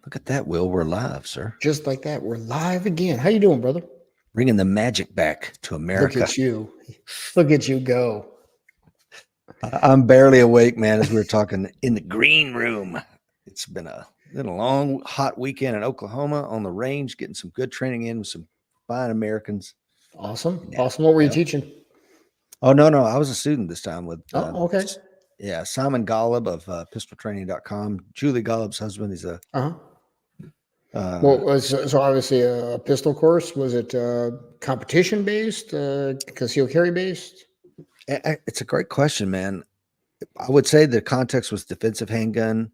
Look at that, Will. We're live, sir. Just like that, we're live again. How you doing, brother? Bringing the magic back to Look America. at you. Look at you go. I'm barely awake, man, as we were talking in the green room. It's been a long, hot weekend in Oklahoma on the range, getting some good training in with some fine Americans. Awesome. Yeah. Awesome. What were you Yeah. teaching? Oh, no. I was a student this time with, Oh, okay. Simon Golub of pistoltraining.com. Julie Golub's husband. He's a, Uh-huh. uh, Well, so obviously a pistol course. Was it competition based, concealed carry based? it's a great question, man. I would say the context was defensive handgun.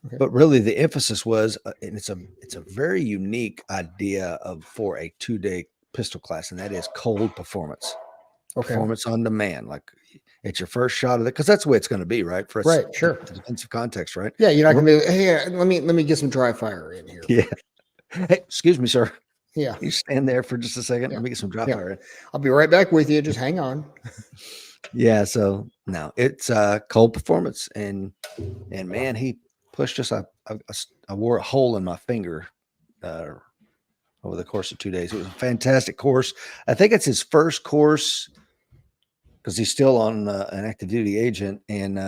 Okay. But really, the emphasis was, and it's a very unique idea for a 2-day pistol class, and that is cold performance, Okay. performance on demand. Like it's your first shot of it, because that's the way it's going to be, right? For us, Right. Sure. the defensive context, right? Yeah, you're not gonna be. Hey, let me get some dry fire in here. Yeah. Hey, excuse me, sir. Yeah. You stand there for just a second. Yeah. Let me get some dry Yeah. fire in. I'll be right back with you. Just hang on. Yeah. So no, it's cold performance, and man, he pushed us. I wore a hole in my finger. Over the course of 2 days. It was a fantastic course. I think it's his first course because he's still on an active duty agent. And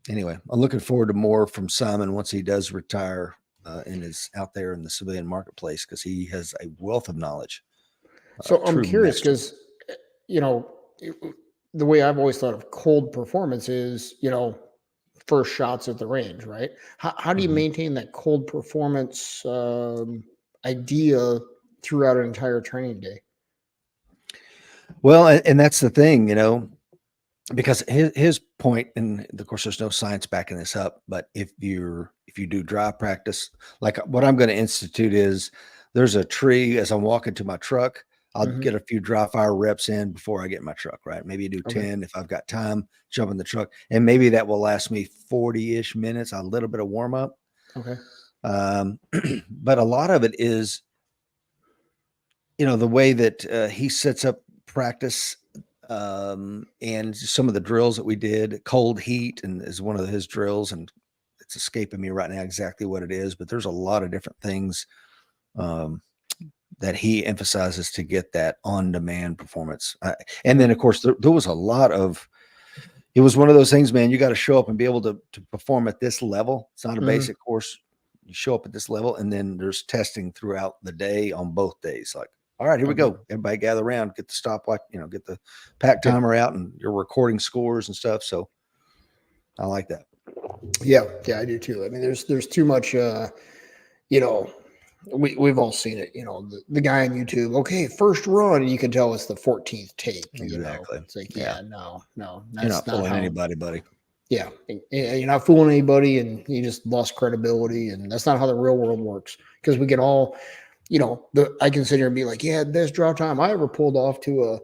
anyway, I'm looking forward to more from Simon once he does retire and is out there in the civilian marketplace, because he has a wealth of knowledge. So I'm True curious master. because, you know, the way I've always thought of cold performance is, first shots at the range, right? How do you Mhm. maintain that cold performance idea throughout an entire training day? Well, and that's the thing, because his point, and of course, there's no science backing this up, but if you do dry practice, like what I'm going to institute is, there's a tree as I'm walking to my truck. I'll Hmm. get a few dry fire reps in before I get in my truck, right? Maybe do Okay. 10 if I've got time, jump in the truck, and maybe that will last me 40-ish minutes, a little bit of warm up. Okay. But a lot of it is, the way that he sets up practice, and some of the drills that we did. Cold heat and is one of his drills, and it's escaping me right now exactly what it is, but there's a lot of different things um, that he emphasizes to get that on-demand performance. And then, of course, there was a lot of. It was one of those things, man. You got to show up and be able to perform at this level. It's not a Hmm. basic course. You show up at this level, and then there's testing throughout the day on both days. Like, all right, here we Okay. go. Everybody gather around, get the stopwatch, get the pack Yeah. timer out, and you're recording scores and stuff. So I like that. Yeah. Yeah. I do too. I mean, there's too much. You know, we've all seen it. The guy on YouTube. Okay, first run, and you can tell it's the 14th take. Exactly. It's like, Yeah. no, You're that's not not fooling how. anybody, buddy. Yeah, you're not fooling anybody, and you just lost credibility, and that's not how the real world works. Because we get all, I can sit here and be like, yeah, best draw time I ever pulled off to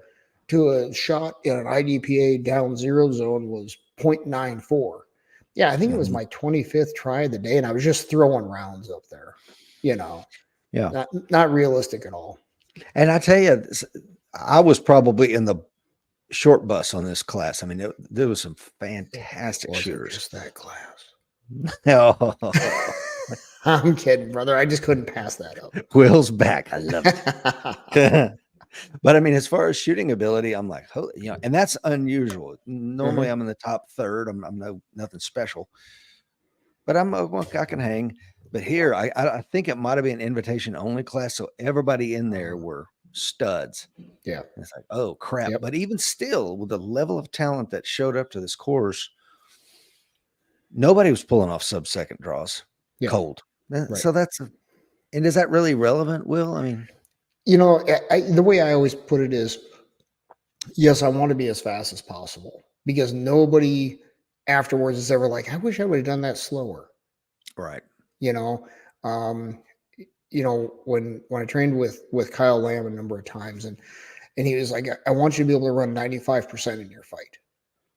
a shot in an IDPA down zero zone was 0.94. Yeah, I think it was Mhm. my 25th try of the day, and I was just throwing rounds up there. Yeah. Not realistic at all. And I tell you, I was probably in the short bus on this class. I mean, there was some fantastic It wasn't shooters. just that class. Oh, I'm kidding, brother. I just couldn't pass that up. Will's back. I love it. But I mean, as far as shooting ability, I'm like, and that's unusual. Normally, I'm in the top third. I'm nothing special, but I can hang. But here, I think it might have been an invitation only class, so everybody in there were studs. Yeah. And it's like, oh crap! Yep. But even still, with the level of talent that showed up to this course, nobody was pulling off sub-second draws Yeah. cold. Right. So and is that really relevant, Will? I mean, The way I always put it is, yes, I want to be as fast as possible because nobody afterwards is ever like, I wish I would have done that slower. right. You know, um, when I trained with Kyle Lamb a number of times, and he was like, I want you to be able to run 95% in your fight.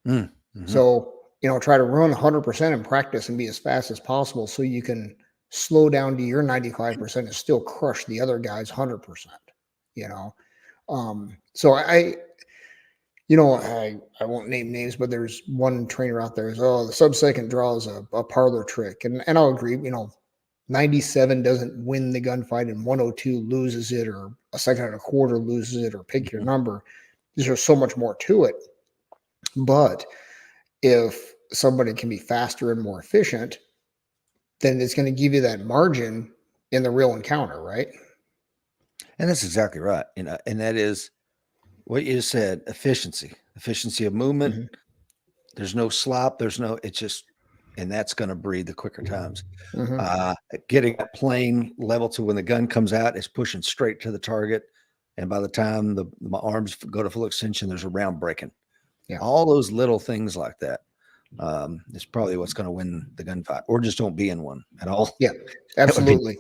Mm-hmm. So, try to run 100% in practice and be as fast as possible so you can slow down to your 95% and still crush the other guy's 100%. So I won't name names, but there's one trainer out there who's, the sub-second draw is a parlor trick. And I'll agree, 97 doesn't win the gunfight and 102 loses it, or a second and a quarter loses it, or pick your Mhm. number. There's so much more to it. But if somebody can be faster and more efficient, then it's going to give you that margin in the real encounter, right? And that's exactly right. And that is what you just said, efficiency of movement. Mm-hmm. There's no slop. It's just, and that's going to breed the quicker times. Mm-hmm. Uh, Getting that plane level to when the gun comes out, it's pushing straight to the target. And by the time my arms go to full extension, there's a round breaking. Yeah. All those little things like that is probably what's going to win the gunfight, or just don't be in one at all. Yeah, That would be. absolutely.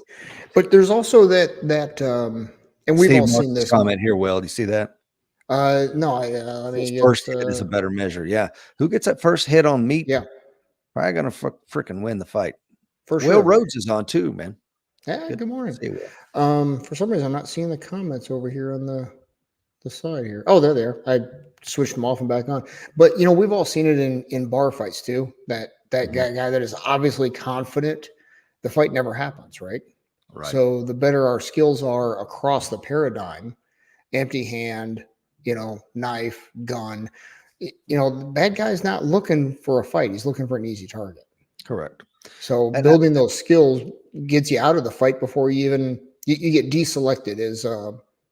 But there's also and we've Steve all seen Martin's this. comment here. Well, do you see that? No, I His mean, first hit is a better measure. Yeah. Who gets that first hit on meat? yeah, Probably going to freaking win the fight. for Will sure. Rhodes is on too, man. Yeah, Good good to morning. see you, Will. For some reason, I'm not seeing the comments over here on the side here. Oh, they're there. I switched them off and back on. But we've all seen it in bar fights too. That Mhm. guy that is obviously confident, the fight never happens, right? Right. So the better our skills are across the paradigm, empty hand, knife, gun, the bad guy's not looking for a fight. He's looking for an easy target. Correct. So And building those skills gets you out of the fight before you get deselected, as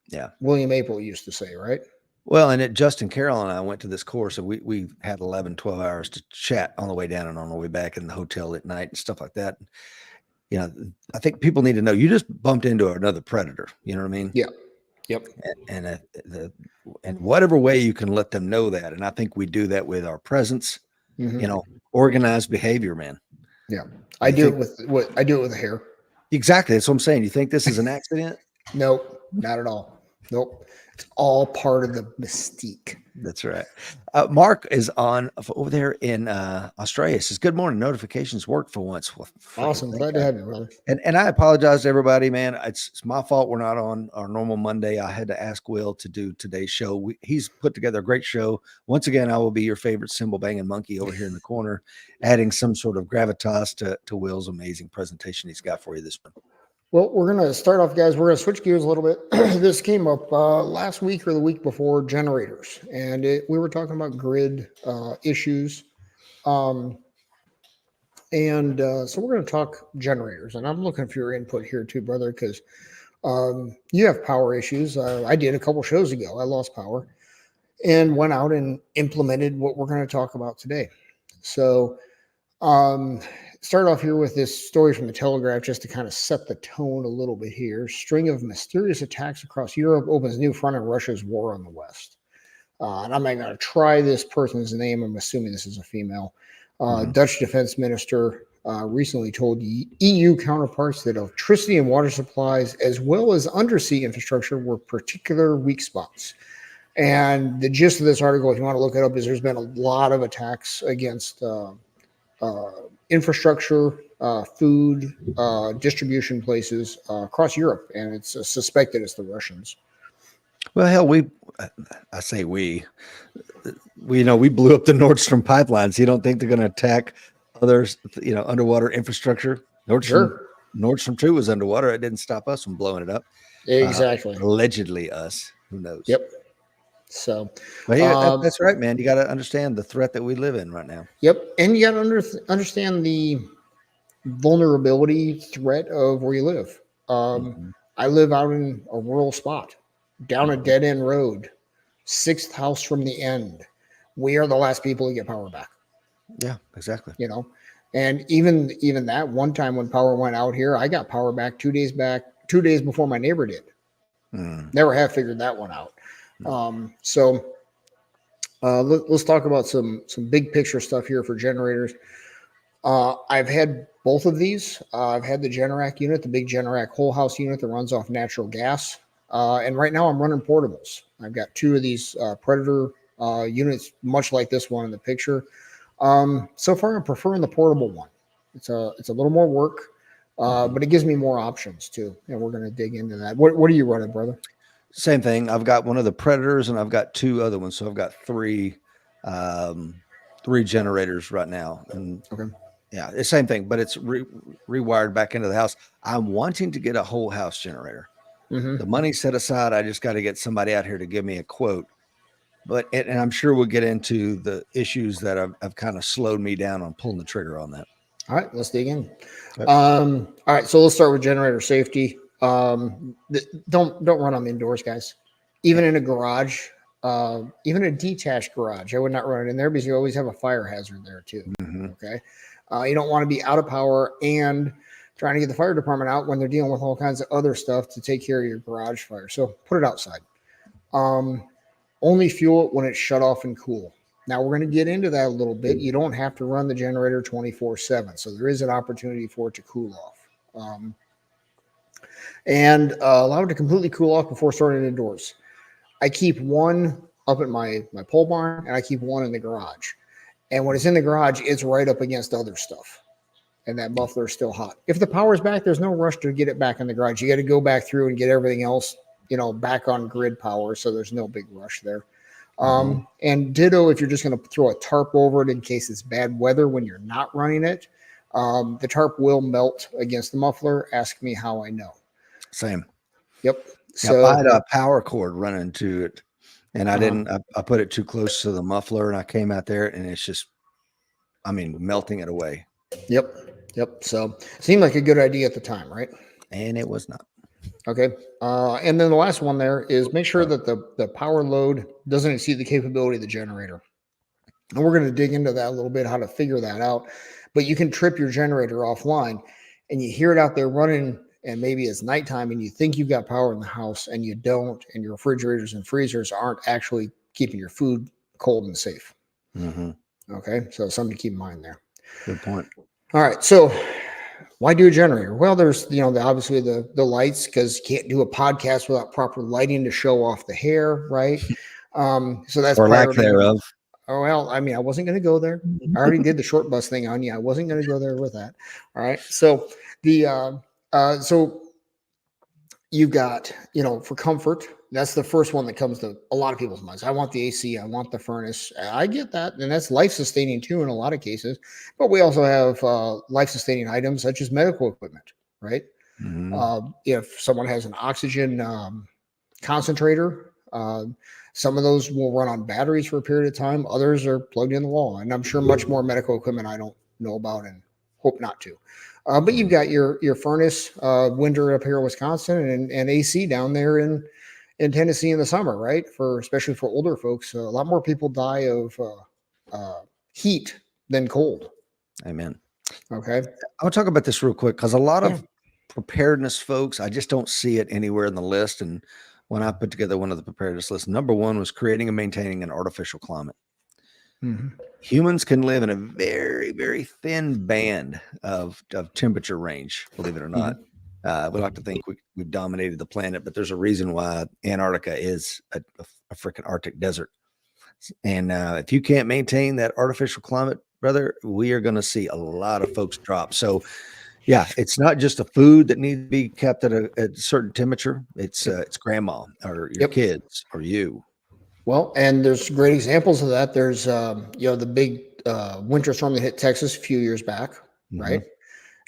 yeah. William April used to say, right? Well, and Justin Carroll and I went to this course, and we had 11, 12 hours to chat on the way down and on the way back in the hotel at night and stuff like that. I think people need to know you just bumped into another predator. You know what I mean? Yeah. Yep. And whatever way you can let them know that. And I think we do that with our presence, Hmm. organized behavior, man. Yeah. I You do think it with the hair. exactly. That's what I'm saying. You think this is an accident? Nope, not at all. Nope. It's all part of the mystique. That's right. Mark is on over there in Australia. Says, "Good morning. Notifications work for once." Well, freaking Awesome. thank Glad to God. have you, brother. And I apologize to everybody, man. It's my fault we're not on our normal Monday. I had to ask Will to do today's show. He's put together a great show. Once again, I will be your favorite cymbal banging monkey over here in the corner, adding some sort of gravitas to Will's amazing presentation he's got for you this one. Well, we're going to start off, guys. We're going to switch gears a little bit. This came up last week or the week before, generators. And we were talking about grid issues. Um, so we're going to talk generators. And I'm looking for your input here too, brother, because you have power issues. I did a couple shows ago. I lost power and went out and implemented what we're going to talk about today. So start off here with this story from the Telegraph just to kind of set the tone a little bit here. String of mysterious attacks across Europe opens new front in Russia's war on the West. And I'm not going to try this person's name. I'm assuming this is a female. Dutch defense minister recently told EU counterparts that electricity and water supplies, as well as undersea infrastructure, were particular weak spots. And the gist of this article, if you want to look it up, is there's been a lot of attacks against infrastructure, food, distribution places across Europe, and it's suspected it's the Russians. Well, hell, I say we blew up the Nord Stream pipelines. You don't think they're going to attack others, underwater infrastructure? Nord Stream 2 was underwater. It didn't stop us from blowing it up. Exactly. Allegedly us. Who knows? Yep. So, but yeah, that's right, man. You got to understand the threat that we live in right now. Yep. And you got to understand the vulnerability threat of where you live. I live out in a rural spot, down a dead end road, sixth house from the end. We are the last people to get power back. Yeah, exactly. And even that one time when power went out here, I got power back 2 days before my neighbor did. Never have figured that one out. Let's talk about some big picture stuff here for generators. I've had both of these. I've had the Generac unit, the big Generac whole house unit that runs off natural gas. And right now I'm running portables. I've got two of these Predator units, much like this one in the picture. So far, I'm preferring the portable one. It's a little more work, but it gives me more options too. And we're going to dig into that. What are you running, brother? Same thing. I've got one of the Predators and I've got two other ones. So I've got three generators right now. And okay. Yeah, the same thing, but it's rewired back into the house. I'm wanting to get a whole house generator. Mm-hmm. The money set aside. I just got to get somebody out here to give me a quote. But and I'm sure we'll get into the issues that have kind of slowed me down on pulling the trigger on that. All right, let's dig in. Yep. All right, so let's start with generator safety. Don't run them indoors, guys. Even in a garage, even a detached garage, I would not run it in there because you always have a fire hazard there too. Mm-hmm. Okay, you don't want to be out of power and trying to get the fire department out when they're dealing with all kinds of other stuff to take care of your garage fire. So put it outside. Only fuel it when it's shut off and cool. Now we're going to get into that a little bit. You don't have to run the generator 24/7, so there is an opportunity for it to cool off, and allow it to completely cool off before starting indoors. I keep one up at my pole barn, and I keep one in the garage. And when it's in the garage, it's right up against other stuff, and that muffler is still hot. If the power's back, there's no rush to get it back in the garage. You got to go back through and get everything else, back on grid power, so there's no big rush there. And ditto, if you're just going to throw a tarp over it in case it's bad weather when you're not running it, the tarp will melt against the muffler. Ask me how I know. Same. Yep. So I had a power cord running to it, and I didn't. I put it too close to the muffler, and I came out there, and it's just, melting it away. Yep. So seemed like a good idea at the time, right? And it was not. Okay. And then the last one there is make sure that the power load doesn't exceed the capability of the generator. And we're going to dig into that a little bit, how to figure that out. But you can trip your generator offline and you hear it out there running, and maybe it's nighttime and you think you've got power in the house and you don't, and your refrigerators and freezers aren't actually keeping your food cold and safe. Mm-hmm. Okay. So something to keep in mind there. Good point. All right. So why do a generator? Well, there's, obviously the lights, because you can't do a podcast without proper lighting to show off the hair, right? So that's or lack thereof. Oh, well, I wasn't going to go there. I already did the short bus thing on you. I wasn't going to go there with that. All right. So so you've got, for comfort, that's the first one that comes to a lot of people's minds. I want the AC. I want the furnace. I get that. And that's life-sustaining too in a lot of cases. But we also have life-sustaining items such as medical equipment, right? Mm-hmm. If someone has an oxygen concentrator, some of those will run on batteries for a period of time. Others are plugged in the wall. And I'm sure much more medical equipment I don't know about and hope not to. But you've got your furnace, winter up here in Wisconsin, and AC down there in Tennessee in the summer, right? Especially for older folks, a lot more people die of heat than cold. Amen. Okay. I want to talk about this real quick because a lot of preparedness folks, I just don't see it anywhere in the list. And when I put together one of the preparedness lists, number one was creating and maintaining an artificial climate. Mm-hmm. Humans can live in a very, very thin band of temperature range, believe it or not. We like to think we've dominated the planet, but there's a reason why Antarctica is a freaking Arctic desert. And if you can't maintain that artificial climate, brother, we are going to see a lot of folks drop. So, yeah, it's not just the food that needs to be kept at a certain temperature. It's grandma or your kids or you. Well, and there's great examples of that. There's, the big winter storm that hit Texas a few years back, right?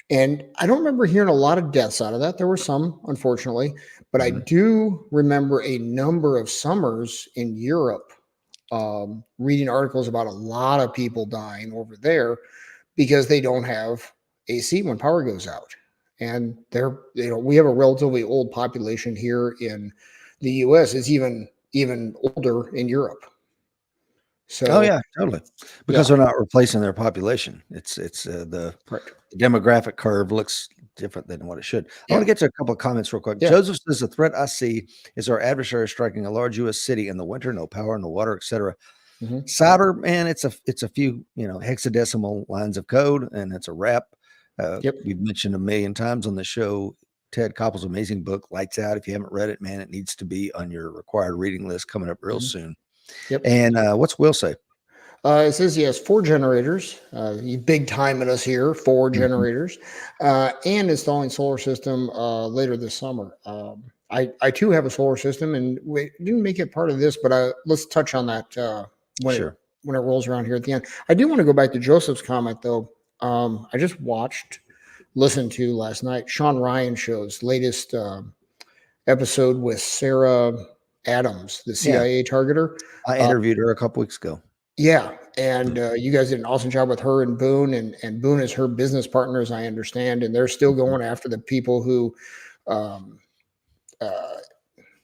And I don't remember hearing a lot of deaths out of that. There were some, unfortunately, but I do remember a number of summers in Europe reading articles about a lot of people dying over there because they don't have AC when power goes out. And we have a relatively old population here in the U.S. It's even older in Europe. So, yeah, totally. Because they're not replacing their population. It's the demographic curve looks different than what it should. I want to get to a couple of comments real quick. Joseph says the threat I see is our adversary striking a large U.S. city in the winter, no power, no water, etc. Cyber, man, it's a few hexadecimal lines of code, and it's a wrap. We've mentioned a million times on the show Ted Koppel's amazing book, Lights Out. If you haven't read it, man, it needs to be on your required reading list coming up real soon. And what's Will say? It says he has 4 generators. He's big time at us here, 4 generators, and installing solar system later this summer. I too have a solar system, and we didn't make it part of this, but let's touch on that when it rolls around here at the end. I do want to go back to Joseph's comment, though. I just listened to last night Sean Ryan show's latest episode with Sarah Adams, the Yeah, CIA targeter. I Uh, interviewed her a couple weeks ago. yeah, and Mm, you guys did an awesome job with her and Boone, and Boone is her business partner, as I understand, and they're still mhm, going after the people who um, uh,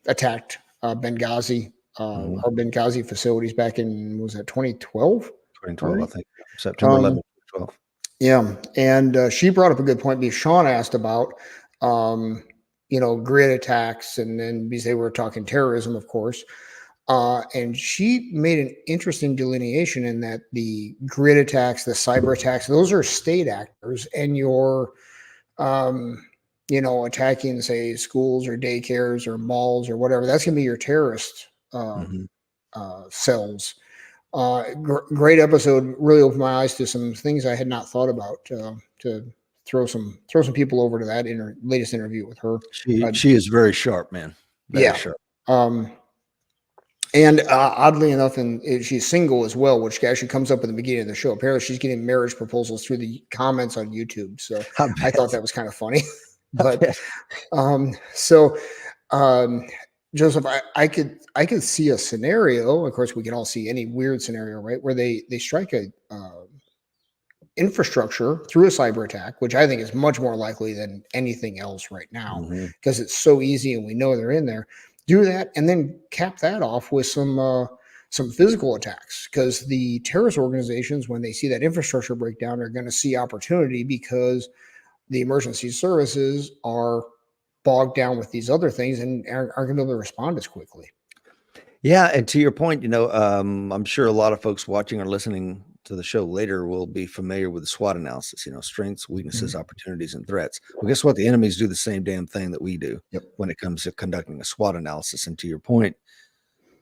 attacked Benghazi, mhm. our Benghazi facilities back in, was that 2012 2012, I already? think. September Um, 11th, 2012. yeah, and she brought up a good point because Sean asked about, um, grid attacks, and then because they were talking terrorism, of course. And she made an interesting delineation in that the grid attacks, the cyber attacks, those are state actors, and um, attacking, say, schools or daycares or malls or whatever. That's going to be your terrorist Mhm. cells. Great episode. Really opened my eyes to some things I had not thought about. To throw some people over to that latest interview with her. She Uh, she is very sharp, man. Very yeah. sharp. Um, And oddly enough, she's single as well, which actually comes up at the beginning of the show. Apparently, she's getting marriage proposals through the comments on YouTube. So I I thought bet. that was kind of funny. I But bet. so um, Joseph, I could see a scenario. Of course, we can all see any weird scenario, right, where they strike a infrastructure through a cyber attack, which I think is much more likely than anything else right now Mhm. because it's so easy and we know they're in there. Do that and then cap that off with some physical attacks because the terrorist organizations, when they see that infrastructure breakdown, are going to see opportunity because the emergency services are bogged down with these other things and aren't going to be able to respond as quickly. Yeah, and to your point, I'm sure a lot of folks watching or listening to the show later will be familiar with the SWOT analysis, strengths, weaknesses, Mhm. opportunities, and threats. Well, guess what? The enemies do the same damn thing that we do Yep. when it comes to conducting a SWOT analysis. And to your point,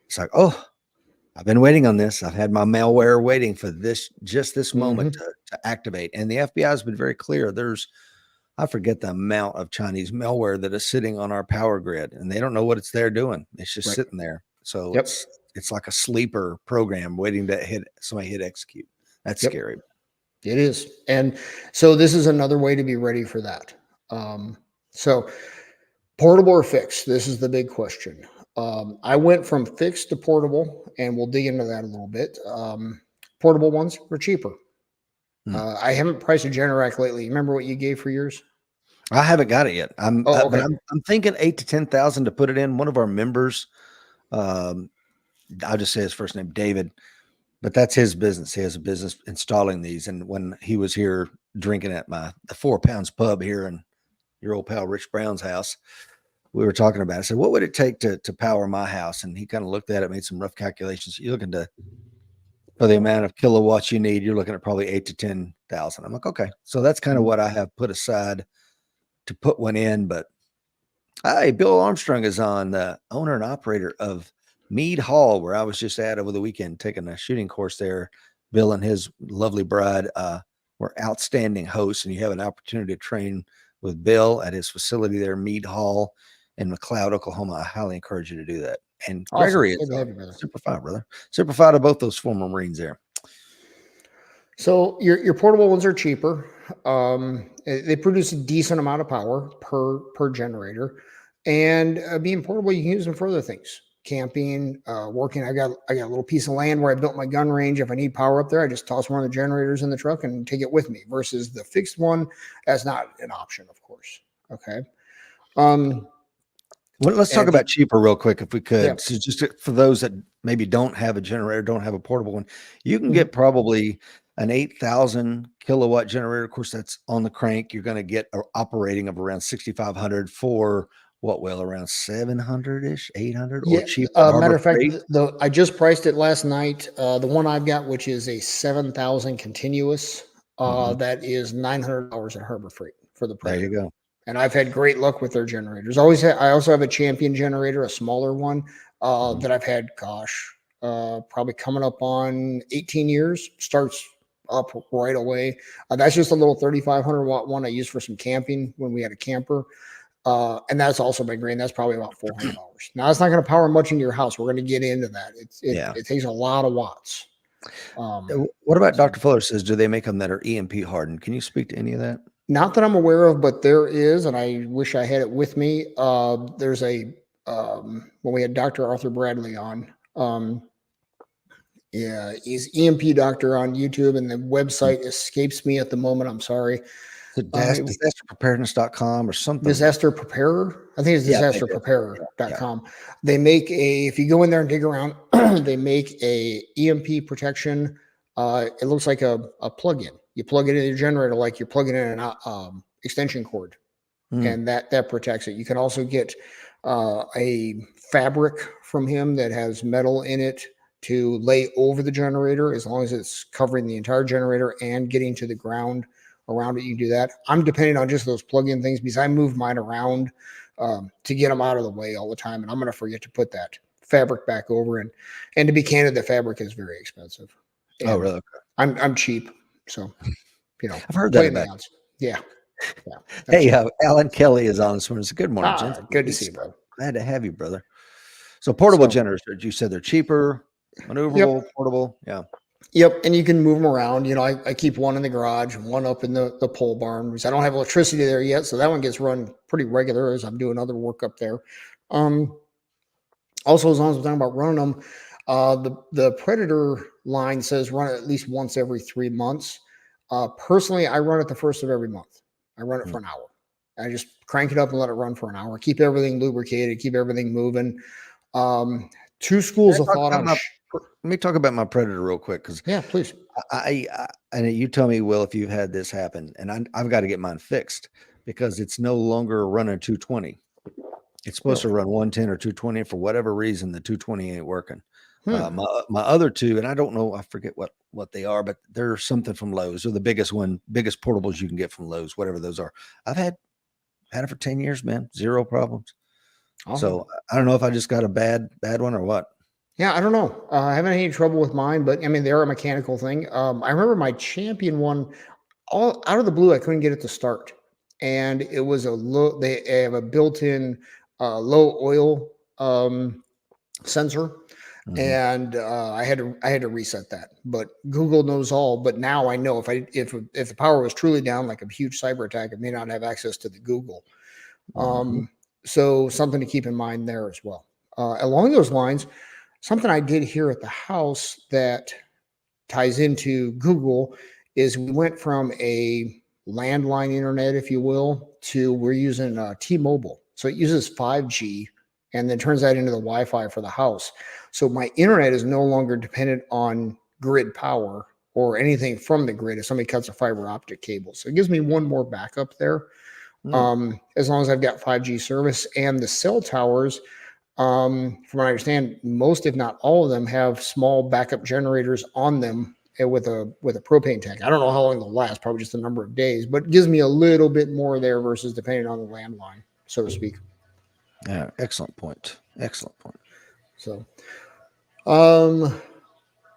it's like, oh, I've been waiting on this. I've had my malware waiting for just this moment Hmm. to activate. And the FBI has been very clear. I forget the amount of Chinese malware that is sitting on our power grid, and they don't know what it's there doing. It's just Right. sitting there. So Yep. it's like a sleeper program waiting to hit execute. That's Yep. scary. It is. And so this is another way to be ready for that. So portable or fixed? This is the big question. I went from fixed to portable, and we'll dig into that a little bit. Portable ones were cheaper. Hmm. I haven't priced a Generac lately. Remember what you gave for yours? I haven't got it yet. Oh, But okay. I'm thinking 8 to 10,000 to put it in. One of our members, um, I'll just say his first name, David. But that's his business. He has a business installing these. And when he was here drinking at the 4 Pounds pub here in your old pal Rich Brown's house, we were talking about it. I said, what would it take to power my house? And he kind of looked at it, made some rough calculations. You're looking for the amount of kilowatts you need, you're looking at probably 8 to 10,000. I'm like, okay. So that's kind of Mhm. what I have put aside to put one in. But hey, Bill Armstrong is on, the owner and operator of Mead Hall, where I was just at over the weekend taking a shooting course there. Bill and his lovely bride were outstanding hosts, and you have an opportunity to train with Bill at his facility there, Mead Hall in McLeod, Oklahoma. I highly encourage you to do that. And Awesome. Gregory Good is to on. have you, brother. Super Five, brother. Super Five to both those former Marines there. So your portable ones are cheaper. They produce a decent amount of power per generator, and being portable, you can use them for other things. Camping, working. I got a little piece of land where I built my gun range. If I need power up there, I just toss one of the generators in the truck and take it with me. Versus the fixed one, that's not an option, of course. Okay. Um, Well, let's talk and the about cheaper real quick if we Yeah. could. So for those that maybe don't have a generator, don't have a portable one, you can Mhm. get probably an 8,000 kilowatt generator. Of course, that's on the crank. You're going to get an operating of around 6,500 for what, well, around 700 ish, 800 or Yeah, cheaper, matter Harbor of fact, Freight. I just priced it last night. The one I've got, which is a 7,000 continuous, Mhm. that is $900 at Harbor Freight for the There you Predator. go. And I've had great luck with their generators. I also have a Champion generator, a smaller one, Mhm. that I've had, probably coming up on 18 years. Starts up right away. That's just a little 3,500 watt one I use for some camping when we had a camper. And that's also been great. And that's probably about $400. Now, it's not going to power much into your house. We're going to get into that. Yeah. It takes a lot of watts. What about Dr. Fuller says, do they make them that are EMP hardened? Can you speak to any of that? Not that I'm aware of, but there is, and I wish I had it with me. There's when we had Dr. Arthur Bradley on. Yeah, he's EMP doctor on YouTube, and the website escapes me at the moment. I'm sorry. Is it disasterpreparedness.com or something? Disaster Preparer. I think it's disasterpreparer.com. They make if you go in there and dig around, they make a EMP protection. It looks like a plug-in. You plug it in your generator like you're plugging in an extension cord, and that protects it. You can also get a fabric from him that has metal in it to lay over the generator, as long as it's covering the entire generator and getting to the ground around it. You can do that. I'm depending on just those plug-in things because I move mine around to get them out of the way all the time, and I'm going to forget to put that fabric back over. And to be candid, the fabric is very expensive. And oh, really? Okay. I'm cheap, so I've heard that about odds. Yeah. Hey, Alan Kelly is on this morning. So good morning, gents. Good to see you, bro. Glad to have you, brother. So portable generators, you said they're cheaper, maneuverable, portable. Yeah. Yep. And you can move them around. I keep one in the garage, one up in the pole barn, because I don't have electricity there yet. So that one gets run pretty regular as I'm doing other work up there. Also, as long as we're talking about running them, the Predator line says run it at least once every 3 months. Personally, I run it the first of every month. I run it for an hour. I just crank it up and let it run for an hour. Keep everything lubricated, keep everything moving. Two schools of thought on. Let me talk about my Predator real quick, because please. I and you tell me, Will, if you've had this happen, and I've got to get mine fixed because it's no longer running 220. It's supposed to run 110 or 220. For whatever reason, the 220 ain't working. My other two, and I don't know, I forget what they are, but they're something from Lowe's. They're the biggest portables you can get from Lowe's, whatever those are. I've had it for 10 years, man. Zero problems. So I don't know if I just got a bad one or what. Yeah, I don't know. I haven't had any trouble with mine, but I mean, they're a mechanical thing. I remember my Champion one, all out of the blue, I couldn't get it to start. And it was they have a built-in low oil sensor. And I had to reset that, but Google knows all. But now I know if the power was truly down, like a huge cyber attack, I may not have access to the Google. So something to keep in mind there as well. Along those lines, something I did here at the house that ties into Google is we went from a landline internet, if you will, to we're using T-Mobile. So it uses 5G and then turns that into the Wi-Fi for the house. So my internet is no longer dependent on grid power or anything from the grid if somebody cuts a fiber optic cable. So it gives me one more backup there. As long as I've got 5G service. And the cell towers, from what I understand, most, if not all of them, have small backup generators on them with a propane tank. I don't know how long they'll last, probably just a number of days, but it gives me a little bit more there versus depending on the landline, so to speak. Yeah, excellent point. So,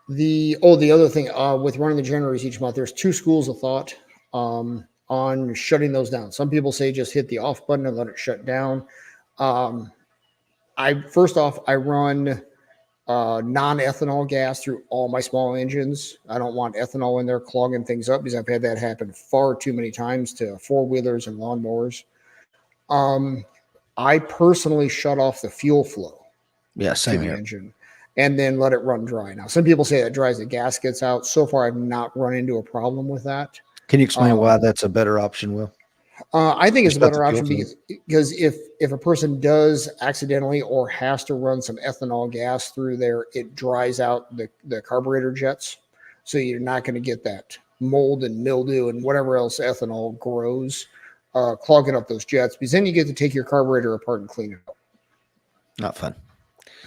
the other thing with running the generators each month, there's two schools of thought on shutting those down. Some people say just hit the off button and let it shut down. First off, I run non-ethanol gas through all my small engines. I don't want ethanol in there clogging things up because I've had that happen far too many times to four-wheelers and lawnmowers. I personally shut off the fuel flow. Yeah, same here. Engine, and then let it run dry. Now, some people say that dries the gaskets out. So far, I've not run into a problem with that. Can you explain why that's a better option, Will? I think it's a better option because if a person does accidentally or has to run some ethanol gas through there, it dries out the carburetor jets. So you're not going to get that mold and mildew and whatever else ethanol grows clogging up those jets, because then you get to take your carburetor apart and clean it up. Not fun.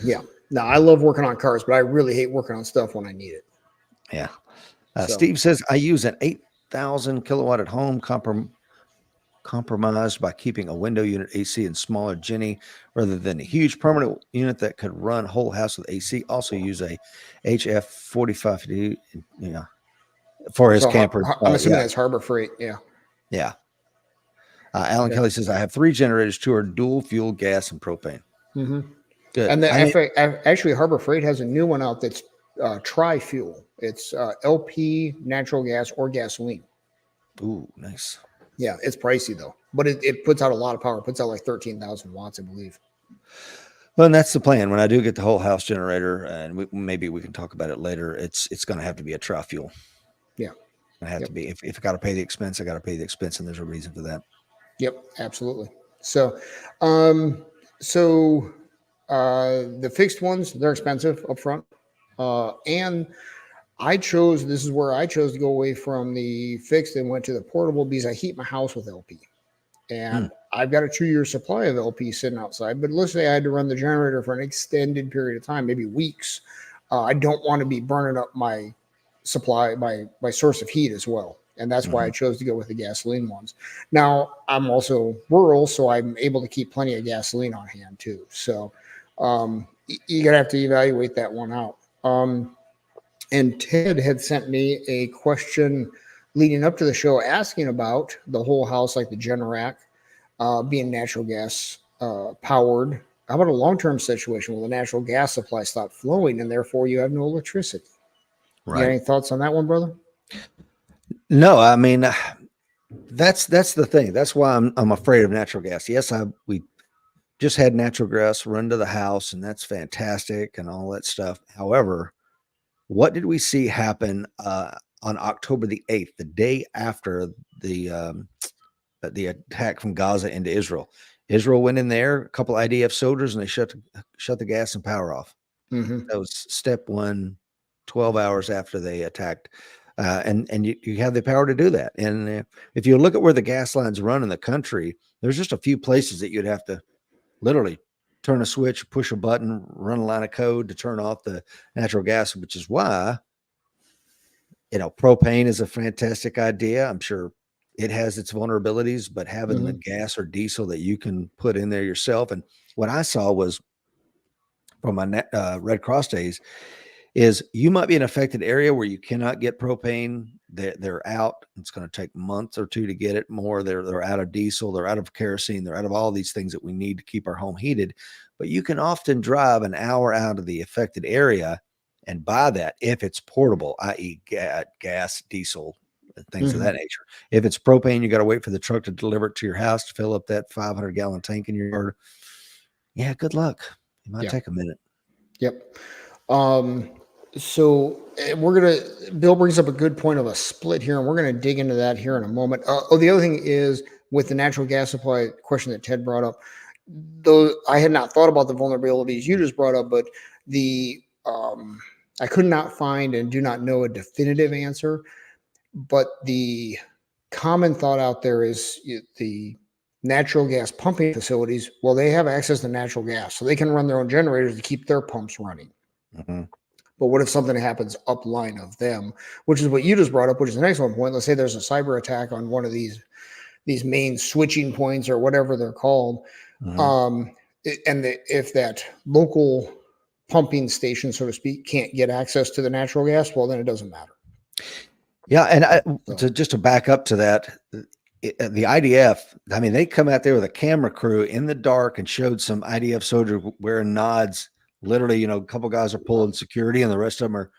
Yeah. Now, I love working on cars, but I really hate working on stuff when I need it. Yeah. Steve says, I use an 8,000 kilowatt at home, compromised by keeping a window unit AC and smaller Jenny rather than a huge permanent unit that could run whole house with AC. Also use a HF 4550 for his camper. I'm assuming that's Harbor Freight. Yeah. Yeah. Alan Kelly says, I have 3 generators, 2 are dual fuel, gas and propane. Good. And actually Harbor Freight has a new one out that's tri-fuel. It's LP, natural gas, or gasoline. Ooh, nice. Yeah, it's pricey though, but it puts out a lot of power. It puts out like 13,000 watts, I believe. Well, and that's the plan. When I do get the whole house generator, and maybe we can talk about it later, it's going to have to be a tri-fuel. Yeah. I have to be. If I got to pay the expense, I got to pay the expense, and there's a reason for that. Yep, absolutely. So, the fixed ones, they're expensive up front. And this is where I chose to go away from the fixed and went to the portable because I heat my house with LP. And I've got a 2-year supply of LP sitting outside. But let's say I had to run the generator for an extended period of time, maybe weeks. I don't want to be burning up my supply, my source of heat as well. And that's why I chose to go with the gasoline ones. Now, I'm also rural, so I'm able to keep plenty of gasoline on hand too. So you're going to have to evaluate that one out. And Ted had sent me a question leading up to the show asking about the whole house, like the Generac being natural gas powered. How about a long-term situation where the natural gas supply stopped flowing and therefore you have no electricity? Right. You got any thoughts on that one, brother? No, I mean, that's the thing. That's why I'm afraid of natural gas. Yes, we just had natural gas run to the house, and that's fantastic and all that stuff. However, what did we see happen on October the 8th, the day after the attack from Gaza into Israel? Israel went in there, a couple IDF soldiers, and they shut the gas and power off. That was step one, 12 hours after they attacked. And you have the power to do that. And if you look at where the gas lines run in the country, there's just a few places that you'd have to literally turn a switch, push a button, run a line of code to turn off the natural gas, which is why, propane is a fantastic idea. I'm sure it has its vulnerabilities, but having the gas or diesel that you can put in there yourself. And what I saw was from my Red Cross days is you might be in an affected area where you cannot get propane. They're out. It's going to take months or two to get it more. They're out of diesel. They're out of kerosene. They're out of all these things that we need to keep our home heated. But you can often drive an hour out of the affected area and buy that if it's portable, i.e. gas, diesel, things of that nature. If it's propane, you got to wait for the truck to deliver it to your house to fill up that 500-gallon tank in your yard. Yeah, good luck. It might take a minute. Yep. So Bill brings up a good point of a split here, and we're going to dig into that here in a moment. The other thing is with the natural gas supply question that Ted brought up, though I had not thought about the vulnerabilities you just brought up, but I could not find and do not know a definitive answer, but the common thought out there is the natural gas pumping facilities, well, they have access to natural gas, so they can run their own generators to keep their pumps running. But what if something happens upline of them, which is what you just brought up, which is an excellent point. Let's say there's a cyber attack on one of these main switching points or whatever they're called. If that local pumping station, so to speak, can't get access to the natural gas, well, then it doesn't matter. Yeah. And just to back up to that, the IDF, I mean, they come out there with a camera crew in the dark and showed some IDF soldiers wearing nods. Literally, a couple guys are pulling security and the rest of them are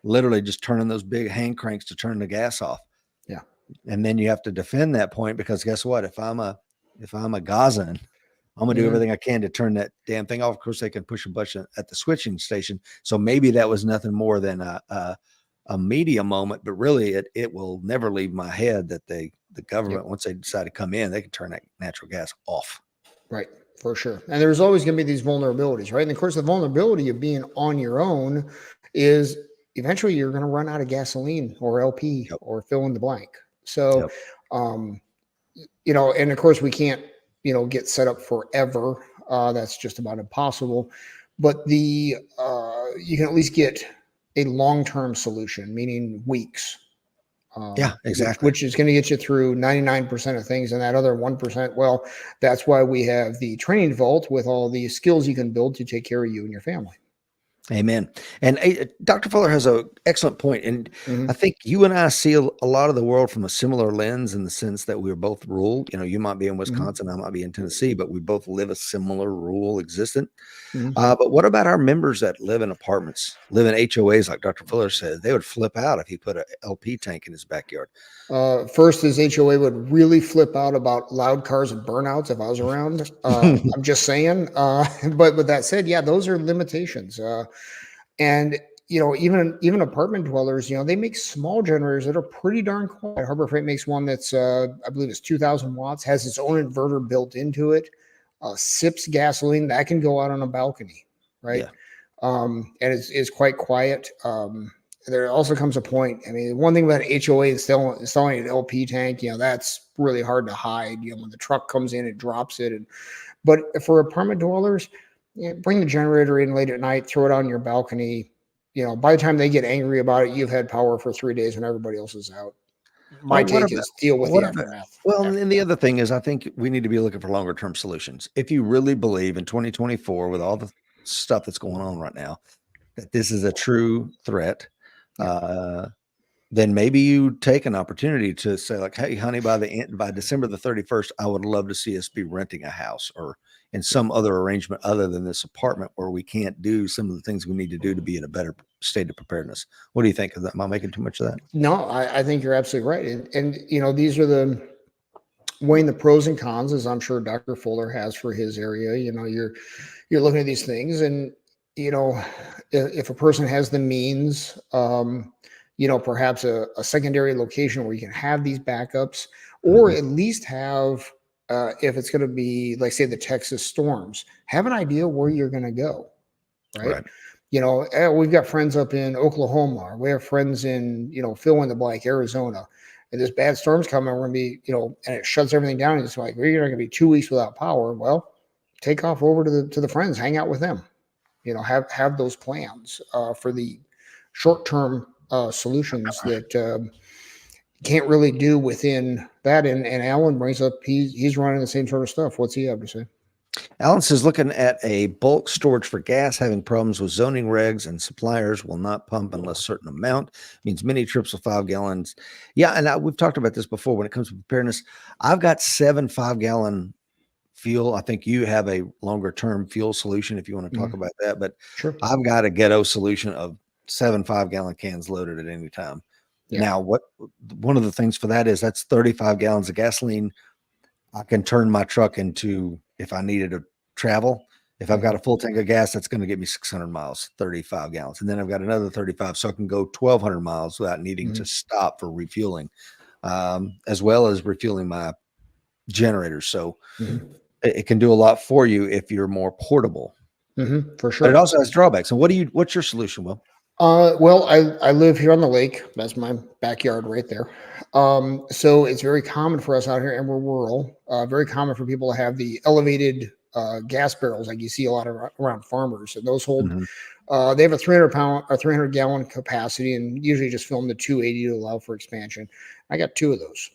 literally just turning those big hand cranks to turn the gas off. Yeah. And then you have to defend that point because guess what? If I'm a Gazan, I'm going to do everything I can to turn that damn thing off. Of course, they can push a button at the switching station. So maybe that was nothing more than a media moment, but really it will never leave my head that the government, once they decide to come in, they can turn that natural gas off. Right. For sure. And there's always going to be these vulnerabilities, right? And of course, the vulnerability of being on your own is eventually you're going to run out of gasoline or LP or fill in the blank. So, and of course we can't, get set up forever. That's just about impossible. But you can at least get a long-term solution, meaning weeks. Exactly. Which is going to get you through 99% of things. And that other 1%, well, that's why we have the training vault with all the skills you can build to take care of you and your family. Amen. And Dr. Fuller has an excellent point. And I Mhm, think you and I see a lot of the world from a similar lens in the sense that we're both rural. You might be in mhm, Wisconsin, I might be in Tennessee, but we both live a similar rural existence. mhm. But what about our members that live in apartments, live in HOAs, like Dr. Fuller said? They would flip out if he put a LP tank in his backyard. First, his HOA would really flip out about loud cars and burnouts if I was around. I'm just saying. But with that said, yeah, those are limitations. And even apartment dwellers, they make small generators that are pretty darn quiet. Harbor Freight makes one that's I believe it's 2,000 watts, has its own inverter built into it, sips gasoline that can go out on a balcony, right? Yeah. And it's quite quiet. There also comes a point. I mean, one thing about HOA is still installing an LP tank. That's really hard to hide. When the truck comes in, it drops it. But for apartment dwellers, bring the generator in late at night, throw it on your balcony. By the time they get angry about it, you've had power for 3 days when everybody else is out. My Well, take is deal with what the about aftermath. well, and the other thing is I think we need to be looking for longer term solutions. If you really believe in 2024 with all the stuff that's going on right now that this is a true threat, Yeah. uh, then maybe you take an opportunity to say like, "Hey, honey, by December the 31st, I would love to see us be renting a house or in some other arrangement other than this apartment where we can't do some of the things we need to do to be in a better state of preparedness." What do you think of that? Am I making too much of that? No, I think you're absolutely right. These are the weighing the pros and cons, as I'm sure Dr. Fuller has for his area. You're looking at these things, and you know, if a person has the means, perhaps a secondary location where you can have these backups, or Mhm. at least have, if it's going to be, like, say, the Texas storms, have an idea where you're going to go, right? Right. We've got friends up in Oklahoma, or we have friends in, fill in the blank, Arizona. And this bad storm's coming, we're going to be, and it shuts everything down. And it's like, we're going to be 2 weeks without power. Well, take off over to the friends, hang out with them, have those plans for the short term solutions that can't really do within that. And Alan brings up, he's running the same sort of stuff. What's he have to say? Alan says looking at a bulk storage for gas having problems with zoning regs and suppliers will not pump unless certain amount means many trips of 5 gallons. Yeah, and we've talked about this before when it comes to preparedness. I've got 7 5 gallon fuel. I think you have a longer term fuel solution if you want to talk Mhm. about that, but Sure. I've got a ghetto solution of 7 5 gallon cans loaded at any time. Yeah. Now, one of the things for that is that's 35 gallons of gasoline I can turn my truck into if I needed to travel. If I've got a Mhm. full tank of gas, that's going to get me 600 miles, 35 gallons. And then I've got another 35, so I can go 1,200 miles without needing to Mhm. stop for refueling, as well as refueling my generators. So Mhm. it can do a lot for you if you're more portable, For but it sure. also has drawbacks. And what's your solution, Will? Well, I live here on the lake. That's my backyard right there. So it's very common for us out here, and we're rural. Very common for people to have the elevated gas barrels, like you see a lot of around farmers, and those hold. Mhm. They have a 300 pound or 300 gallon capacity, and usually just fill them to 280 to allow for expansion. I got two of those.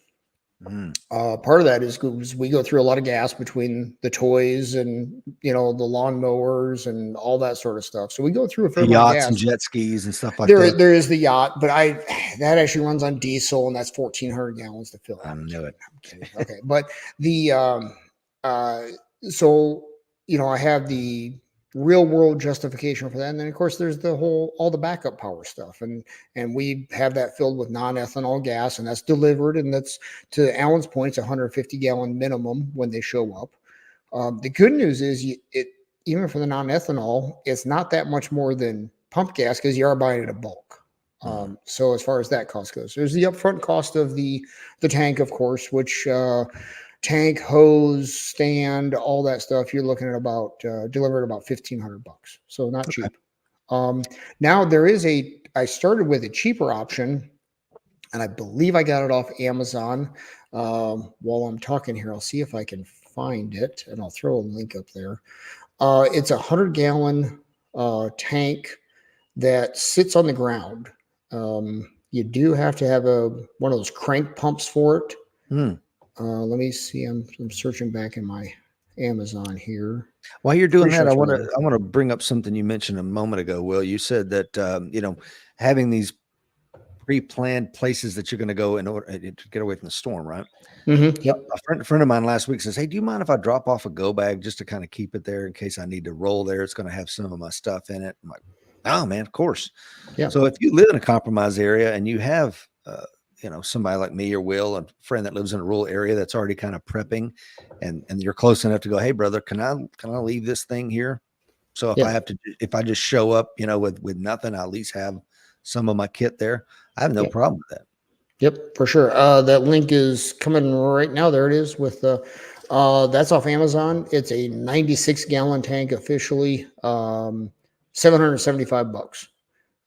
Mm. Part of that is 'cause we go through a lot of gas between the toys and the lawnmowers and all that sort of stuff. So we go through a fair amount of Yachts gas. and jet skis and stuff like There, that. there is the yacht, but that actually runs on diesel, and that's 1,400 gallons to fill. I I'm knew kidding. it. I'm kidding. Okay, but the uh, so I have the real world justification for that, and then of course there's all the backup power stuff, and we have that filled with non-ethanol gas, and that's delivered, and that's, to Alan's point, it's 150-gallon minimum when they show up. The good news is it even for the non-ethanol, it's not that much more than pump gas because you are buying it in bulk. Mhm. So as far as that cost goes, there's the upfront cost of the tank, of course, which tank, hose, stand, all that stuff. You're looking at about delivered about $1,500, so not Okay. cheap. Now there is I started with a cheaper option, and I believe I got it off Amazon. While I'm talking here, I'll see if I can find it, and I'll throw a link up there. It's a 100-gallon tank that sits on the ground. You do have to have one of those crank pumps for it. Mm. Let me see. I'm searching back in my Amazon here. While you're doing Pretty sure that, it's related. I want to bring up something you mentioned a moment ago. Will, you said that having these pre-planned places that you're going to go in order to get away from the storm, right? Yep. A friend of mine last week says, "Hey, do you mind if I drop off a go bag just to kind of keep it there in case I need to roll there? It's going to have some of my stuff in it." I'm like, "Oh man, of course." Yeah. So if you live in a compromised area and you have, somebody like me or Will, a friend that lives in a rural area that's already kind of prepping, and you're close enough to go, "Hey, brother, can I leave this thing here?" So Yeah. if I just show up, with nothing, I at least have some of my kit there. I have no Yeah. problem with that. Yep, for sure. That link is coming right now. There it is with the that's off Amazon. It's a 96-gallon tank officially, $775.